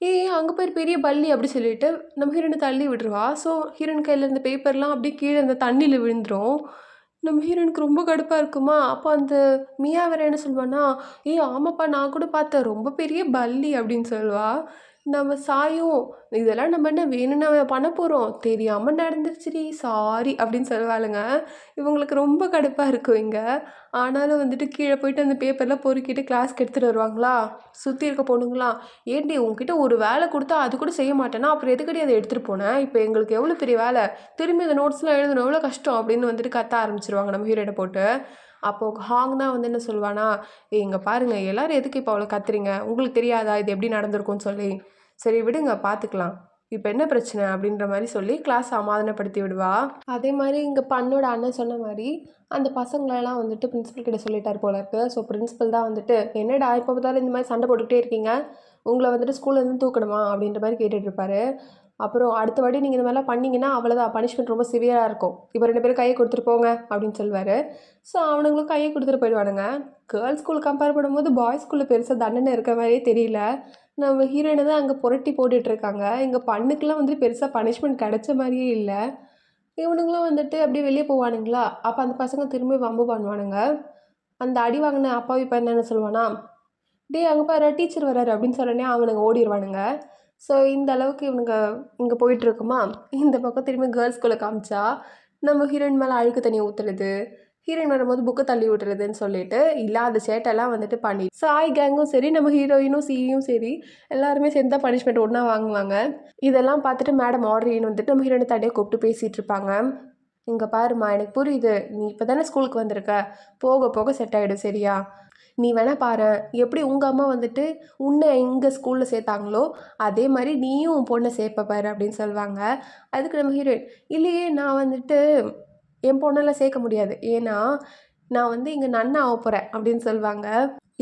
ஏய் அங்கே போய் பெரிய பல்லி அப்படி சொல்லிட்டு நம்ம ஹீரோயினை தள்ளி விட்டுருவா. ஸோ ஹீரோயின் கையில் இருந்த பேப்பர்லாம் அப்படியே கீழே அந்த தண்ணியில் விழுந்துரும். நம்ம ஹீரோயினுக்கு ரொம்ப கடுப்பாக இருக்குமா. அப்போ அந்த மியா வேற என்ன சொல்வானா, ஏய் ஆமாப்பா நான் கூட பார்த்தேன் ரொம்ப பெரிய பல்லி அப்படின்னு சொல்லுவா. நம்ம சாயும் இதெல்லாம் நம்ம என்ன வேணும்னு பண்ண போகிறோம், தெரியாமல் நடந்துருச்சுடி சாரி அப்படின்னு சொல்லுவாளுங்க. இவங்களுக்கு ரொம்ப கடுப்பாக இருக்கும் இங்கே. ஆனாலும் வந்துட்டு கீழே போயிட்டு அந்த பேப்பர்லாம் பொறுக்கிட்டு கிளாஸ்க்கு எடுத்துகிட்டு வருவாங்களா. சுற்றி இருக்க பொண்ணுங்களா, ஏன்டி உங்ககிட்ட ஒரு வேலை கொடுத்தா அது கூட செய்ய மாட்டேன்னா அப்புறம் எதுக்கடி அதை எடுத்துகிட்டு போனேன், இப்போ எங்களுக்கு எவ்வளோ பெரிய வேலை, திரும்பி அந்த நோட்ஸ்லாம் எழுதணும் எவ்வளோ கஷ்டம் அப்படின்னு வந்துட்டு கத்த ஆரம்பிச்சிருவாங்க நம்ம ஹீரோயினை போட்டு. அப்போது ஹாங் தான் வந்து என்ன சொல்வானா, இங்கே பாருங்கள் எல்லோரும் எதுக்கு இப்போ அவ்வளோ கத்துறீங்க, உங்களுக்கு தெரியாதா இது எப்படி நடந்திருக்கும்னு சொல்லி, சரி விடுங்க பார்த்துக்கலாம், இப்போ என்ன பிரச்சனை அப்படின்ற மாதிரி சொல்லி கிளாஸ் சமாதானப்படுத்தி விடுவா. அதே மாதிரி இங்கே பண்ணோட அண்ணன் சொன்ன மாதிரி அந்த பசங்களெல்லாம் வந்துட்டு பிரின்ஸிபல் கிட்ட சொல்லிட்டார் போல இருக்கு. ஸோ பிரின்ஸிபல் தான் வந்துட்டு, என்னடா இப்போ பார்த்தாலும் இந்த மாதிரி சண்டை போட்டுக்கிட்டே இருக்கீங்க, உங்களை வந்துட்டு ஸ்கூல்லேருந்து தூக்கணுமா அப்படின்ற மாதிரி கேட்டுட்ருப்பாரு. அப்புறம் அடுத்த வாட்டி நீங்கள் இந்த மாதிரிலாம் பண்ணிங்கன்னா அவ்வளோதான், பனிஷ்மெண்ட் ரொம்ப சிவியராக இருக்கும், இப்போ 2 பேரும் கையை கொடுத்துட்டு போங்க அப்படின்னு சொல்லுவார். ஸோ அவனுங்களும் கையை கொடுத்துட்டு போயிடுவானுங்க. கேர்ள்ஸ் ஸ்கூல் கம்பேர் பண்ணும்போது பாய்ஸ் ஸ்கூலில் பெருசாக தண்டனை இருக்க மாதிரியே தெரியல. நம்ம ஹீரோயினை தான் அங்கே புரட்டி போட்டுட்ருக்காங்க. இங்கே பண்ணுக்கெலாம் வந்துட்டு பெருசாக பனிஷ்மெண்ட் கிடைச்ச மாதிரியே இல்லை. இவனுங்களும் வந்துட்டு அப்படியே வெளியே போவானுங்களா. அப்போ அந்த பசங்க திரும்பி வம்பு பண்ணுவானுங்க. அந்த அடி வாங்கின அப்பாவி பையன் என்ன சொல்லுவானா, டேய் அங்கே பாரு டீச்சர் வராரு அப்படின்னு சொன்னோடனே அவனுங்க ஓடிடுவானுங்க. ஸோ இந்த அளவுக்கு இவனுங்க இங்கே போயிட்டுருக்குமா. இந்த பக்கம் திரும்பி கேர்ள்ஸ் ஸ்கூலில் காமிச்சா நம்ம ஹீரோயின் மேலே அழுக்கு தண்ணி ஊற்றுறது, ஹீரோயின் வரும்போது புக்கை தள்ளி விட்டுறதுன்னு சொல்லிட்டு இல்லாத சேட்டெல்லாம் வந்துட்டு பண்ணி சாய் கேங்கும் சரி நம்ம ஹீரோயினும் சியும் சரி எல்லாருமே சேர்ந்து தான் பனிஷ்மெண்ட் ஒன்றா வாங்குவாங்க. இதெல்லாம் பார்த்துட்டு மேடம் ஆட்ரின்னு வந்துட்டு நம்ம ஹீரோயினை தடையை கூப்பிட்டு பேசிகிட்டு இருப்பாங்க. இங்கே பாருமா எனக்கு புரியுது, நீ இப்போ தானே ஸ்கூலுக்கு வந்திருக்க, போக போக செட் ஆகிடும் சரியா, நீ வேணா பாரு எப்படி உங்கள் அம்மா வந்துட்டு உன்னை எங்கள் ஸ்கூலில் சேர்த்தாங்களோ அதே மாதிரி நீயும் உன் பொண்ணை சேர்ப்ப பாரு அப்படின்னு சொல்லுவாங்க. அதுக்கு நம்ம ஹீரோயின், இல்லையே நான் வந்துட்டு என் பொண்ணெல்லாம் சேர்க்க முடியாது, ஏன்னா நான் வந்து இங்கே நன்னா ஆக போகிறேன் அப்படின்னு சொல்லுவாங்க.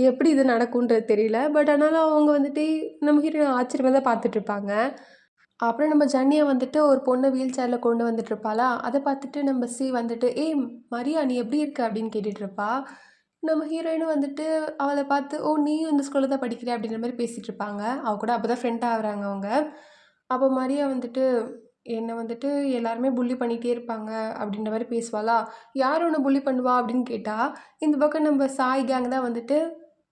எப்படி இது நடக்குன்றது தெரியல. பட் ஆனாலும் அவங்க வந்துட்டு நம்ம ஹீரோயின் ஆச்சரியமாக தான் பார்த்துட்ருப்பாங்க. அப்புறம் நம்ம ஜன்னியை வந்துட்டு ஒரு பொண்ணை வீல் சேரில் கொண்டு வந்துட்டுருப்பாளா, அதை பார்த்துட்டு நம்ம சி வந்துட்டு, ஏய் மரியா நீ எப்படி இருக்க அப்படின்னு கேட்டுட்ருப்பா. நம்ம ஹீரோயினும் வந்துட்டு அவளை பார்த்து, ஓ நீயும் இந்த ஸ்கூலில் தான் படிக்கிற அப்படின்ற மாதிரி பேசிகிட்டு இருப்பாங்க. அவள் கூட அப்போ தான் ஃப்ரெண்டாக ஆகுறாங்க அவங்க. அப்போ மரியா வந்துட்டு என்னை வந்துட்டு எல்லாருமே புள்ளி பண்ணிகிட்டே இருப்பாங்க அப்படின்ற மாதிரி பேசுவாளா. யார் ஒன்று புள்ளி பண்ணுவா அப்படின்னு கேட்டால் இந்த பக்கம் நம்ம சாய் கேங் தான் வந்துட்டு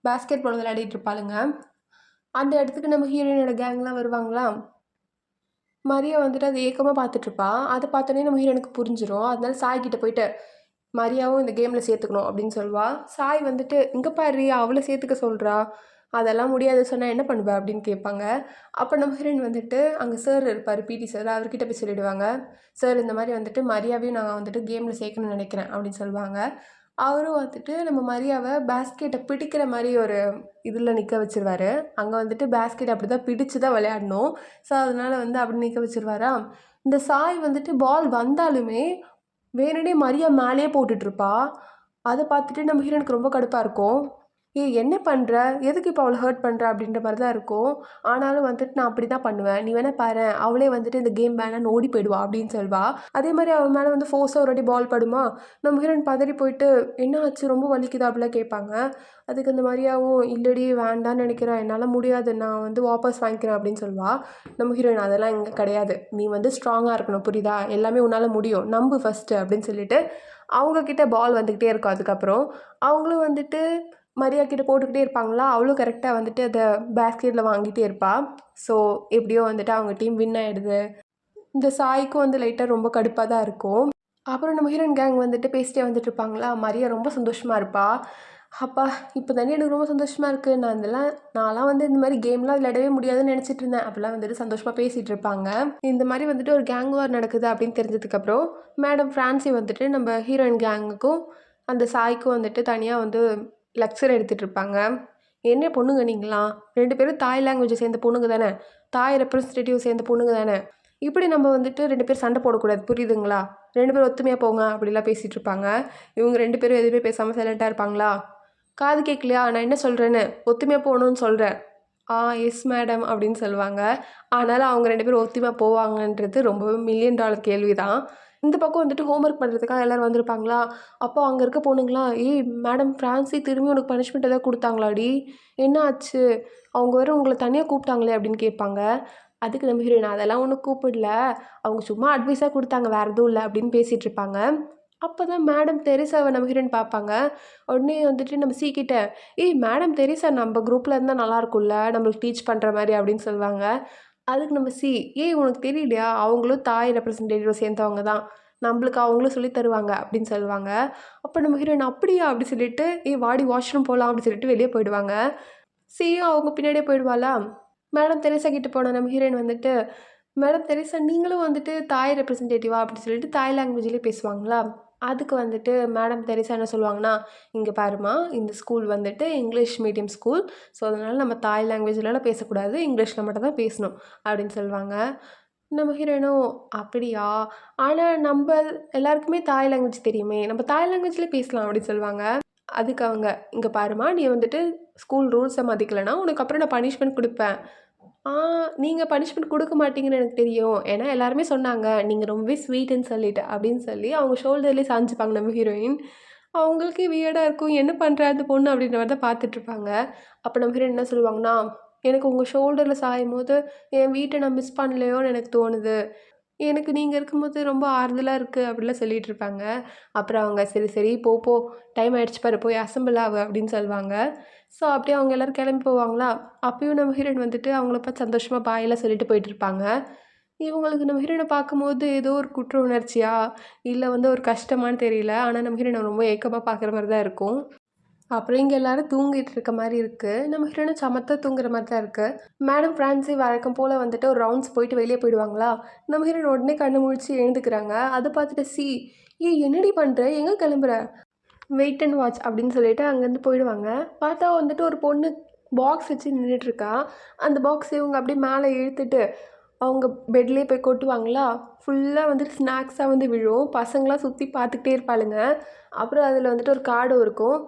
பேஸ்கெட் பால் விளையாடிட்டு இருப்பாளுங்க. அந்த இடத்துக்கு நம்ம ஹீரோயினோட கேங்லாம் வருவாங்களா. மரியா வந்துட்டு அது ஏக்கமாக பார்த்துட்ருப்பா. அதை பார்த்தோன்னே நம்ம ஹீரோனுக்கு புரிஞ்சிடும். அதனால சாய்கிட்ட போயிட்டு மரியாவும் இந்த கேமில் சேர்த்துக்கணும் அப்படின்னு சொல்லுவா. சாய் வந்துட்டு இங்கே பாரு அவளை சேர்த்துக்க சொல்கிறா, அதெல்லாம் முடியாது சொன்னால் என்ன பண்ணுவ அப்படின்னு கேட்பாங்க. அப்போ நம்ம ஹீரோயின் வந்துட்டு அங்கே சார் இருப்பார் பிடி சார், அவர்கிட்ட போய் சொல்லிவிடுவாங்க, சார் இந்த மாதிரி வந்துட்டு மரியாவையும் நான் வந்துட்டு கேமில் சேர்க்கணும்னு நினைக்கிறேன் அப்படின்னு சொல்லுவாங்க. அவரும் வந்துட்டு நம்ம மரியாவை பேஸ்கெட்டை பிடிக்கிற மாதிரி ஒரு இதில் நிற்க வச்சுருவாரு. அங்கே வந்துட்டு பேஸ்கெட் அப்படி தான் பிடிச்சி தான் விளையாடணும். ஸோ அதனால் வந்து அப்படி நிற்க வச்சுருவாரா. இந்த சாய் வந்துட்டு பால் வந்தாலுமே வேணுனே மரியா மேலேயே போட்டுட்ருப்பா. அதை பார்த்துட்டு நம்ம ஹீரோனுக்கு ரொம்ப கடுப்பாக இருக்கும். ஏய் என்ன பண்ணுற, எதுக்கு இப்போ அவளை ஹர்ட் பண்ணுற அப்படின்ற மாதிரி தான் இருக்கும். ஆனாலும் வந்துட்டு நான் அப்படி தான் பண்ணுவேன், நீ வேணா பாரு, அவளே வந்துட்டு இந்த கேம் வேணான்னு ஓடி போயிடுவா அப்படின்னு சொல்வா. அதே மாதிரி அவன் மேலே வந்து ஃபோர்ஸாக ஒரு வாட்டி பால் படுமா, நம்ம ஹீரோயின் பதறி போயிட்டு என்ன ஆச்சு ரொம்ப வலிக்குதா அப்படிலாம் கேட்பாங்க. அதுக்கு இந்த மாதிரியாவும் இல்லடி வேண்டான்னு நினைக்கிறேன், என்னால் முடியாது, நான் வந்து வாபஸ் வாங்கிக்கிறேன் அப்படின்னு சொல்வா. நம்ம ஹீரோயின் அதெல்லாம் இங்கே கிடையாது, நீ வந்து ஸ்ட்ராங்காக இருக்கணும் புரியுதா, எல்லாமே உன்னால் முடியும், நம்பு ஃபஸ்ட்டு அப்படின்னு சொல்லிட்டு அவங்கக்கிட்ட பால் வந்துக்கிட்டே இருக்கும். அதுக்கப்புறம் அவங்களும் வந்துட்டு மரியா கிட்ட போட்டுக்கிட்டே இருப்பாங்களா, அவளும் கரெக்டாக வந்துட்டு அதை பேஸ்கெட்டில் வாங்கிட்டே இருப்பாள். ஸோ எப்படியோ வந்துட்டு அவங்க டீம் வின் ஆகிடுது. இந்த சாய்க்கும் வந்து லைட்டாக ரொம்ப கடுப்பாக தான் இருக்கும். அப்புறம் நம்ம ஹீரோயின் கேங் வந்துட்டு பேசிட்டே வந்துட்டு இருப்பாங்களா, மரியா ரொம்ப சந்தோஷமாக இருப்பாள். அப்பா இப்போ தானே எனக்கு ரொம்ப சந்தோஷமாக இருக்குது, நான்லாம் வந்து இந்த மாதிரி கேம்லாம் விளையாடவே முடியாதுன்னு நினச்சிட்டு இருந்தேன் அப்படிலாம் வந்துட்டு சந்தோஷமாக பேசிகிட்டு இருப்பாங்க. இந்த மாதிரி வந்துட்டு ஒரு கேங் வார் நடக்குது அப்படின்னு தெரிஞ்சதுக்கப்புறம் மேடம் ஃப்ரான்சி வந்துட்டு நம்ம ஹீரோயின் கேங்குக்கும் அந்த சாய்க்கும் வந்துட்டு தனியாக வந்து லெக்சர் எடுத்துகிட்டு இருப்பாங்க. என்ன பொண்ணுங்க நீங்களாம், 2 பேரும் தாய் லாங்குவேஜை சேர்ந்த பொண்ணுங்க தானே, தாய் ரெப்ரஸன்டேட்டிவ் சேர்ந்த பொண்ணுங்க தானே, இப்படி நம்ம வந்துட்டு 2 பேர் சண்டை போடக்கூடாது புரியுதுங்களா, 2 பேரும் ஒத்துமையாக போங்க அப்படிலாம் பேசிகிட்டு இருப்பாங்க. இவங்க 2 பேரும் எதுவுமே பேசாமல் சைலண்ட்டாக இருப்பாங்களா. காது கேட்கலையா நான் என்ன சொல்கிறேன்னு, ஒத்துமையாக போகணுன்னு சொல்கிறேன். எஸ் மேடம் அப்படின்னு சொல்லுவாங்க. ஆனாலும் அவங்க 2 பேரும் ஒத்துமையாக போவாங்கன்றது ரொம்பவே $1,000,000 கேள்வி தான். இந்த பக்கம் வந்துட்டு ஹோம்ஒர்க் பண்ணுறதுக்காக எல்லோரும் வந்திருப்பாங்களா. அப்போ அங்கே இருக்க பொண்ணுங்களாம், ஏய் மேடம் ஃப்ரான்சி திரும்பி உனக்கு பனிஷ்மெண்ட் எதாவது கொடுத்தாங்களாடி, என்ன ஆச்சு, அவங்க வேறு உங்களை தனியாக கூப்பிட்டாங்களே அப்படின்னு கேட்பாங்க. அதுக்கு நம்ம ஹீரோயின் அதெல்லாம் ஒன்றும் கூப்பிடல, அவங்க சும்மா அட்வைஸாக கொடுத்தாங்க, வேறு எதுவும் இல்லை அப்படின்னு பேசிகிட்டு இருப்பாங்க. அப்போ தான் மேடம் தெரேசாவை நம்ம ஹீரோயின் பார்ப்பாங்க. உடனே வந்துட்டு நம்ம கிட்ட, ஏய் மேடம் தெரேசா நம்ம குரூப்பில் இருந்தால் நல்லாயிருக்கும்ல, நம்மளுக்கு டீச் பண்ணுற மாதிரி அப்படின்னு சொல்லுவாங்க. அதுக்கு நம்ம ஏய் உனக்கு தெரியலையா, அவங்களும் தாய் ரெப்ரசன்டேட்டிவ் சேர்ந்தவங்க தான், நம்மளுக்கு அவங்களும் சொல்லி தருவாங்க அப்படின்னு சொல்லுவாங்க. அப்போ நம்ம ஹீரோயின் அப்படியா அப்படி சொல்லிட்டு, ஏய் வாடி வாஷ்ரூம் போகலாம் அப்படின்னு சொல்லிட்டு வெளியே போயிடுவாங்க. சியும் அவங்க பின்னாடியே போயிடுவாளா. மேடம் தெரேசா கிட்ட போன நம்ம ஹீரோயின் வந்துட்டு, மேடம் தெரேசா நீங்களும் வந்துட்டு தாய் ரெப்ரசன்டேட்டிவா அப்படின்னு சொல்லிட்டு தாய் லாங்குவேஜ்லேயே பேசுவாங்களா. அதுக்கு வந்துட்டு மேடம் தெரேசா என்ன சொல்லுவாங்கன்னா, இங்கே பாருமா, இந்த ஸ்கூல் வந்துட்டு இங்கிலீஷ் மீடியம் ஸ்கூல், ஸோ அதனால் நம்ம தாய் லாங்குவேஜ்லலாம் பேசக்கூடாது, இங்கிலீஷில் மட்டும் தான் பேசணும் அப்படின்னு சொல்லுவாங்க. நம்ம ஹீரோயினும் அப்படியா, ஆனால் நம்ம எல்லாருக்குமே தாய் லாங்குவேஜ் தெரியுமே, நம்ம தாய் லாங்குவேஜ்லேயே பேசலாம் அப்படின்னு சொல்லுவாங்க. அதுக்கு அவங்க, இங்கே பாருமா, நீ வந்துட்டு ஸ்கூல் ரூல்ஸை மதிக்கலைன்னா உனக்கு அப்புறம் நான் பனிஷ்மெண்ட் கொடுப்பேன். நீங்கள் பனிஷ்மெண்ட் கொடுக்க மாட்டீங்கன்னு எனக்கு தெரியும், ஏன்னா எல்லாருமே சொன்னாங்க நீங்கள் ரொம்பவே ஸ்வீட்டுன்னு சொல்லிட்டு அப்படின்னு சொல்லி அவங்க ஷோல்டர்லேயே சாஞ்சிப்பாங்க நம்ம ஹீரோயின். அவங்களுக்கே வியர்டாக இருக்கும், என்ன பண்ணுறா அந்த பொண்ணு அப்படின்ற மாதிரி தான் பார்த்துட்ருப்பாங்க. அப்போ நம்ம ஹீரோயின் என்ன சொல்லுவாங்கன்னா, எனக்கு உங்கள் ஷோல்டரில் சாயும் போது என் வீட்டை நான் மிஸ் பண்ணலையோன்னு எனக்கு தோணுது, எனக்கு நீங்கள் இருக்கும்போது ரொம்ப ஆறுதலாக இருக்குது அப்படிலாம் சொல்லிகிட்டு இருப்பாங்க. அப்புறம் அவங்க சரி சரி போ டைம் ஆகிடுச்சு பாரு, போய் அசம்பிள் ஆகு அப்படின்னு சொல்லுவாங்க. ஸோ அப்படியே அவங்க எல்லோரும் கிளம்பி போவாங்களா. அப்பயும் நம்ம ஹீரோயின் வந்துட்டு அவங்கள பார்த்து சந்தோஷமாக பாயெல்லாம் சொல்லிட்டு போயிட்டுருப்பாங்க. இவங்களுக்கு நம்ம ஹீரோயினை பார்க்கும்போது ஏதோ ஒரு குற்ற உணர்ச்சியா இல்லை வந்து ஒரு கஷ்டமானு தெரியல, ஆனால் நம்ம ஹீரோயினை ரொம்ப ஏக்கமாக பார்க்குற மாதிரி தான் இருக்கும். அப்புறம் இங்கே எல்லோரும் தூங்கிட்டு இருக்க மாதிரி இருக்குது, நம்ம ஹீரோயினும் சமத்தாக தூங்குற மாதிரி தான் இருக்குது. மேடம் ஃப்ரான்சி வழக்கம் போல் வந்துட்டு ஒரு ரவுண்ட்ஸ் போயிட்டு வெளியே போயிடுவாங்களா. நம்ம ஹீரோயின் உடனே கண்ணு முழிச்சு எழுந்துக்கிறாங்க. அதை பார்த்துட்டு ஏய் என்னடி பண்ணுற, எங்கே கிளம்புற, வெயிட் அண்ட் வாட்ச் அப்படின்னு சொல்லிட்டு அங்கேருந்து போயிடுவாங்க. பார்த்தா வந்துட்டு ஒரு பொண்ணு பாக்ஸ் வச்சு நின்றுட்டுருக்கா. அந்த பாக்ஸ் இவங்க அப்படியே மேலே இழுத்துட்டு அவங்க பெட்லேயே போய் கொட்டுவாங்களா. ஃபுல்லாக வந்துட்டு ஸ்நாக்ஸாக வந்து விழும், பசங்களாம் சுற்றி பார்த்துக்கிட்டே இருப்பாளுங்க. அப்புறம் அதில் வந்துட்டு ஒரு கார்டும் இருக்கும்,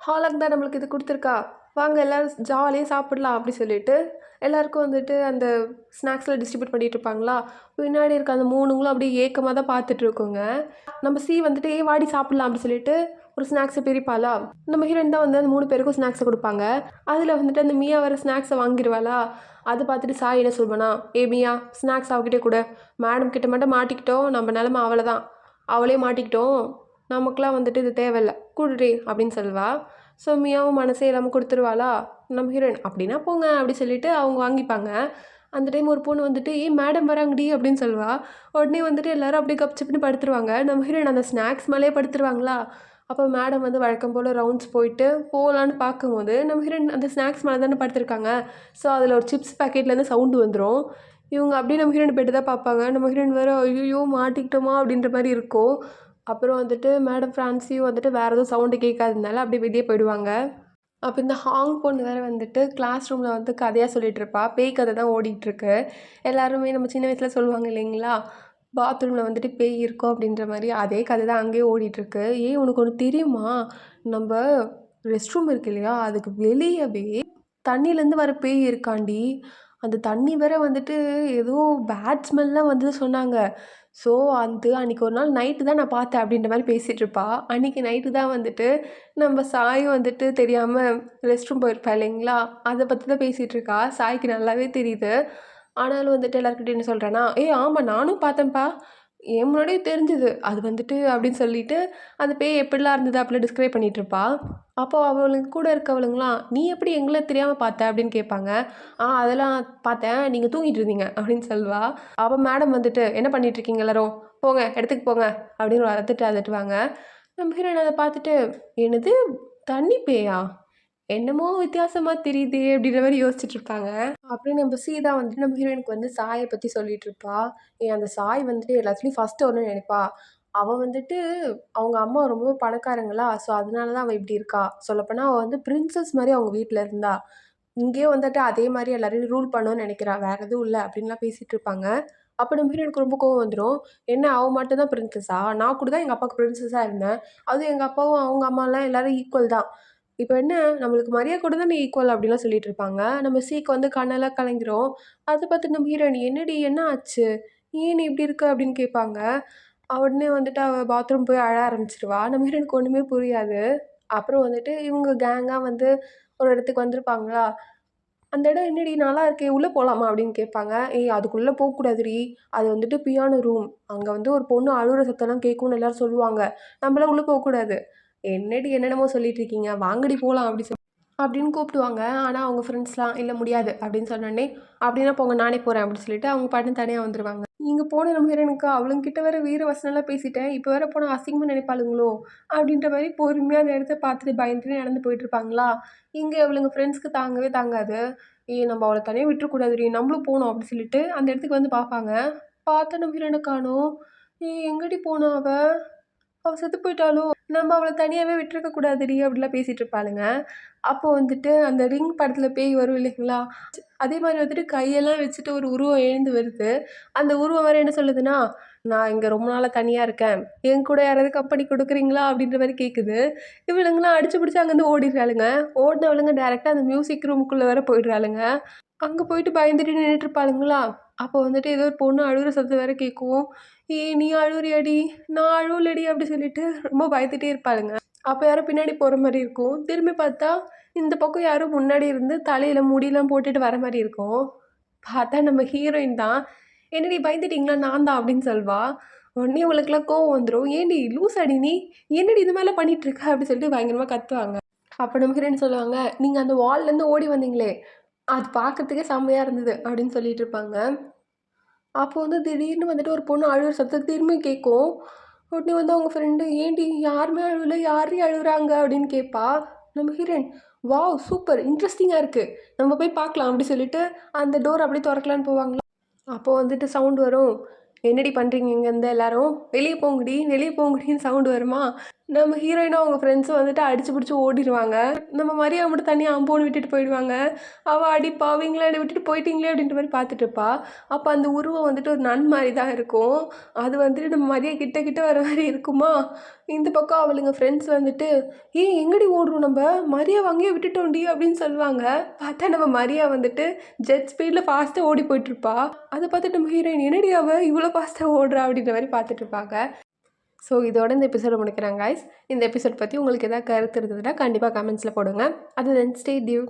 ஹாலக் தான் நம்மளுக்கு இது கொடுத்துருக்கா, வாங்க எல்லோரும் ஜாலியாக சாப்பிடலாம் அப்படி சொல்லிட்டு எல்லாேருக்கும் வந்துட்டு அந்த ஸ்நாக்ஸில் டிஸ்ட்ரிபியூட் பண்ணிகிட்டு இருப்பாங்களா. பின்னாடி இருக்க அந்த மூணுங்களும் அப்படியே ஏக்கமாக தான் பார்த்துட்ருக்கோங்க. நம்ம வந்துட்டு வாடி சாப்பிட்லாம் அப்படி சொல்லிட்டு ஒரு ஸ்நாக்ஸை பிரிப்பாளா. நம்ம ஹீரோயின் தான் வந்து அந்த 3 பேருக்கும் ஸ்நாக்ஸை கொடுப்பாங்க. அதில் வந்துட்டு அந்த மியா வர ஸ்நாக்ஸை வாங்கிடுவாளா. அதை பார்த்துட்டு சாய் என்ன சொல்வானா, மியா ஸ்நாக்ஸ் அவகிட்டே கூட, மேடம் கிட்ட மட்டும் மாட்டிக்கிட்டோம், நம்ம நிலமை அவளை தான், அவளே மாட்டிக்கிட்டோம், நமக்குலாம் வந்துட்டு இது தேவையில்லை, குடுறி அப்படின்னு சொல்வா. ஸோ மியாவும் மனசே இல்லாமல் கொடுத்துருவாளா. நம்ம ஹீரோயின் அப்படின்னா போங்க அப்படி சொல்லிட்டு அவங்க வாங்கிப்பாங்க. அந்த டைம் ஒரு பொண்ணு வந்துட்டு மேடம் வராங்கடி அப்படின்னு சொல்வா. உடனே வந்துட்டு எல்லோரும் அப்படியே கப்சிப்புன்னு படுத்துருவாங்க. நம்ம ஹீரோயின் அந்த ஸ்நாக்ஸ் மேலேயே படுத்துருவாங்களா. அப்போ மேடம் வந்து வழக்கம் போல் ரவுண்ட்ஸ் போயிட்டு போகலான்னு பார்க்கும்போது நம்ம ஹீரோயின் அந்த ஸ்நாக்ஸ் மேலே தானே படுத்துருக்காங்க. ஸோ அதில் ஒரு சிப்ஸ் பேக்கெட்லேருந்து சவுண்டு வந்துடும். இவங்க அப்படியே நம்ம ஹீரோயின் பெட்டு தான் பார்ப்பாங்க. நம்ம ஹீரோயின் வேறு ஐயோ மாட்டிக்கிட்டோமா அப்படின்ற மாதிரி இருக்கும். அப்புறம் வந்துட்டு மேடம் ஃப்ரான்சியும் வந்துட்டு வேறு எதுவும் சவுண்டு கேட்காததுனால அப்படியே வெளியே போயிடுவாங்க. அப்போ இந்த ஹாங் பொண்ணு வேறு வந்துட்டு கிளாஸ் ரூமில் வந்து கதையாக சொல்லிகிட்ருப்பா, பேய் கதை தான் ஓடிட்டுருக்கு. எல்லாருமே நம்ம சின்ன வயசில் சொல்லுவாங்க இல்லைங்களா, பாத்ரூமில் வந்துட்டு பேய் இருக்கும் அப்படின்ற மாதிரி, அதே கதை தான் அங்கேயே ஓடிட்டுருக்கு. உனக்கு ஒன்று தெரியுமா, நம்ம ரெஸ்ட் ரூம் இருக்கு இல்லையா, அதுக்கு வெளியவே தண்ணியிலேருந்து வர பேய் இருக்காண்டி. அந்த தண்ணி வேற வந்துட்டு ஏதோ பேட் ஸ்மெல்லாம் வந்தது சொன்னாங்க. ஸோ, அன்னைக்கு ஒரு நாள் நைட்டு தான் நான் பார்த்தேன் அப்படின்ற மாரி பேசிகிட்ருப்பா. அன்னைக்கு நைட்டு தான் வந்துட்டு நம்ம சாயும் வந்துட்டு தெரியாம ரெஸ்ட் ரூம் போயிருப்பா இல்லைங்களா? அத பத்தி தான் பேசிகிட்ருக்கா. சாய்க்கு நல்லாவே தெரியுது. ஆனாலும் வந்துட்டு எல்லார்கிட்டயும் என்ன சொல்றேன்னா, "ஏய் ஆமா நானும் பார்த்தேன்ப்பா. என் முன்னாடியே தெரிஞ்சுது. அது வந்துட்டு" அப்படின்னு சொல்லிட்டு அந்த பேய் எப்படிலாம் இருந்தது அப்படிலாம் டிஸ்கிரைப் பண்ணிட்டுருப்பா. அப்போ அவளுங்க கூட இருக்கவளுங்கலாம், "நீ எப்படி எங்கள தெரியாம பார்த்த?" அப்படின்னு கேட்பாங்க. அதெல்லாம் பார்த்தேன். நீங்க தூங்கிட்டு இருந்தீங்க" அப்படின்னு சொல்லுவா. அப்ப மேடம் வந்துட்டு, "என்ன பண்ணிட்டு இருக்கீங்க எல்லாரும்? போங்க இடத்துக்கு போங்க" அப்படின்னு அதட்டுவாங்க. நம்ம ஹீரோயின் அத பார்த்துட்டு, "என்னது தண்ணி பேயா? என்னமோ வித்தியாசமா தெரியுதே!" அப்படின்ற மாரி யோசிச்சுட்டு இருப்பாங்க. அப்புறம் நம்ம சீதா வந்துட்டு நம்ம ஹீரோயினுக்கு வந்து சாய பத்தி சொல்லிட்டு இருப்பா. அந்த சாய் வந்துட்டு எல்லாத்துலயும் ஃபர்ஸ்ட்டு வரணும்னு நெனைப்பா. அவ வந்துட்டு அவங்க அம்மா ரொம்ப பணக்காரங்களா, ஸோ அதனால தான் அவ இப்படி இருக்கா. சொல்லப்போனா அவ வந்து பிரின்சஸ் மாரி அவங்க வீட்ல இருந்தா. இங்கேயும் வந்துட்டு அதே மாரி எல்லாரையும் ரூல் பண்ணணும்னு நெனைக்கிறா. வேற எதுவும் இல்ல அப்படின்லாம் பேசிட்டு இருப்பாங்க. அப்ப நம்ம ஹீரோயினுக்கு ரொம்ப கோவம் வந்துரும். என்ன அவ மட்டும் தான் பிரின்சஸா? நான் கூட தான் எங்க அப்பாவுக்கு பிரின்சஸா இருந்தேன். அதுவும் எங்க அப்பாவும் அவங்க அம்மாலாம் எல்லாரும் ஈக்குவல் தான். இப்ப என்ன நம்மளுக்கு மரியாதை கூட தானே ஈக்குவல் அப்படிலாம் சொல்லிட்டு இருப்பாங்க. நம்ம சீக்கு வந்து கண்ணெல்லாம் கலங்கிரும். அத பார்த்து நம்ம ஹீரோயின் "என்னடி என்ன ஆச்சு? ஏன் நீ இப்படி இருக்க?" அப்படின்னு கேட்பாங்க. உடனே வந்துட்டு அவ பாத்ரூம் போய் அழ ஆரம்பிச்சுருவா. நம்ம ஹீரோயினுக்கு ஒண்ணுமே புரியாது. அப்புறம் வந்துட்டு இவங்க கேங்கா வந்து ஒரு இடத்துக்கு வந்திருப்பாங்களா, அந்த இடம் "என்னடி நல்லா இருக்கே! உள்ள போலாமா?" அப்படின்னு கேட்பாங்க. "ஏய் அதுக்குள்ள போக்கூடாதுடி. அது வந்துட்டு பியானோ ரூம். அங்க வந்து ஒரு பொண்ணு அழுவுற சத்தம்லாம் கேட்கும்னு எல்லாரும் சொல்லுவாங்க. நம்மலாம் உள்ள போக்கூடாது." "என்னடி என்னென்னமோ சொல்லிட்டு இருக்கீங்க. வாங்கடி போலாம்." அப்படின்னு கூப்பிடுவாங்க. ஆனா அவங்க ஃப்ரெண்ட்ஸ்லாம் "இல்ல முடியாது" அப்படின்னு சொன்னோனே, "அப்படின்னா போங்க நானே போறேன்" அப்படின்னு சொல்லிட்டு அவங்க பாட்டுன்னு தனியா வந்துருவாங்க. இங்க போன நம்ம ஹீரோயினுக்கு அவளுங்ககிட்ட வேற வீர வசனம்லாம் பேசிட்டேன். இப்ப வேற போனா அசிங்கமா நினைப்பாளுங்களோ! அப்படின்ற மாரி பொறுமையா அந்த இடத்த பார்த்துட்டு பயந்துட்டு நடந்து போயிட்டுருப்பாங்களா, இங்க இவளுங்க ஃப்ரெண்ட்ஸ்க்கு தாங்கவே தாங்காது. "ஏய் நம்ம அவள தனியா விட்டுறக்கூடாதுடி, நம்மளும் போணும்" அப்படின்னு சொல்லிட்டு அந்த இடத்துக்கு வந்து பார்ப்பாங்க. பார்த்தா நம்ம ஹீரோயின காணோம். "ஏய் எங்கடி போனா அவ? அவ செத்து போயிட்டாளோ! நம்ம அவள தனியாவே விட்டுருக்க கூடாதுடி" அப்படிலாம் பேசிட்டு இருப்பாளுங்க. அப்போ வந்துட்டு அந்த ரிங் படத்துல பேய் வரும் இல்லைங்களா? அதே மாரி வந்துட்டு கையெல்லாம் வச்சுட்டு ஒரு உருவம் எழுந்து வருது. அந்த உருவம் வேற என்ன சொல்லுதுன்னா, "நான் இங்க ரொம்ப நாளா தனியா இருக்கேன். என் கூட யாராவது கம்பெனி குடுக்குறீங்களா?" அப்படின்ற மாரி கேட்குது. இவளுங்கலாம் அடிச்சு புடிச்சு அங்கருந்து ஓடிர்றாளுங்க. ஓடுனவளுங்க டைரக்ட்டா அந்த மியூசிக் ரூமுக்குள்ள வேற போயிடுறாளுங்க. அங்க போயிட்டு பயந்துட்டு நின்னுட்டுருப்பாளுங்களா, அப்போ வந்துட்டு ஏதோ ஒரு பொண்ணு அழுவுற சத்தம் வேற கேட்கும். "ஏய் நீ அழுவுறியாடி? நான் அழுவலடி" அப்படி சொல்லிட்டு ரொம்ப பயந்துட்டே இருப்பாளுங்க. அப்ப யாரோ பின்னாடி போற மாரி இருக்கும். திரும்பி பார்த்தா, இந்த பக்கம் யாரோ முன்னாடி இருந்து தலையில முடிலாம் போட்டுட்டு வர மாரி இருக்கும். பார்த்தா நம்ம ஹீரோயின் தான். "என்னடி பயந்துட்டீங்களா? நான் தான்" அப்படின்னு சொல்வா. உடனே இவளுக்குலாம் கோவம் வந்துரும். "ஏன்டி லூசாடி நீ? என்னடி இது மாரிலாம் பண்ணிட்டு இருக்க?" அப்படி சொல்லிட்டு பயங்கரமா கத்துவாங்க. அப்ப நம்ம ஹீரோயின் சொல்லுவாங்க, "நீங்க அந்த வால்லேருந்து ஓடி வந்தீங்களே, அது பார்க்கறதுக்கே செம்மையா இருந்தது" அப்படின்னு சொல்லிட்டு இருப்பாங்க. அப்போ வந்து திடீர்னு வந்துட்டு ஒரு பொண்ணு அழுவுற சத்தம் திரும்பி கேட்கும். உடனே வந்து அவங்க ஃப்ரெண்டு, "ஏன்டி யாருமே அழுவல, யார்ரி அழுவுறாங்க?" அப்படின்னு கேட்பா. நம்ம ஹீரோயின், "வாவ்! சூப்பர் இன்ட்ரஸ்டிங்கா இருக்கு. நம்ம போய் பார்க்கலாம்" அப்படி சொல்லிட்டு அந்த டோர் அப்படியே தொறக்கலான்னு போவாங்களா, அப்போ வந்துட்டு சவுண்ட் வரும். "என்னடி பண்றீங்க இங்கருந்து எல்லாரும்? வெளிய போங்கடி, வெளிய போங்கடின்னு" சவுண்ட் வருமா, நம்ம ஹீரோயினும் அவங்க ஃப்ரெண்ட்ஸும் வந்துட்டு அடிச்சு புடிச்சு ஓடிருவாங்க. நம்ம மரியா மட்டும் தனியா அம்போன்னு விட்டுட்டு போயிடுவாங்க. அவ "அடி பாவிங்களா! என்ன விட்டுட்டு போயிட்டீங்களே!" அப்படின்ற மாரி பார்த்துட்டுருப்பா. அப்ப அந்த உருவம் வந்துட்டு ஒரு நன் மாரி தான் இருக்கும். அது வந்துட்டு நம்ம மரியா கிட்ட கிட்ட வர மாரி இருக்குமா, இந்த பக்கம் அவளுங்க ஃப்ரெண்ட்ஸ் வந்துட்டு, "ஏய் எங்கடி ஓடுறோம் நம்ப? மரியாவ அங்கேயே விட்டுட்டோம்டி" அப்படின்னு சொல்லுவாங்க. பார்த்தா நம்ம மரியா வந்துட்டு ஜெட் ஸ்பீட்ல ஃபாஸ்ட்டா ஓடி போயிட்டுருப்பா. அத பார்த்துட்டு நம்ம ஹீரோயின், "என்னடி அவ இவ்வளோ ஃபாஸ்ட்டா ஓடுறா?" அப்படின்ற மாரி பார்த்துட்டுருப்பாங்க. ஸோ இதோட இந்த எபிசோட முடிக்கிறேன் காய்ஸ். இந்த எபிசோட் பத்தி உங்களுக்கு ஏதாவது கருத்து இருந்ததுன்னா கண்டிப்பா கமெண்ட்ஸ்ல போடுங்க. அது தென் ஸ்டே டியூ.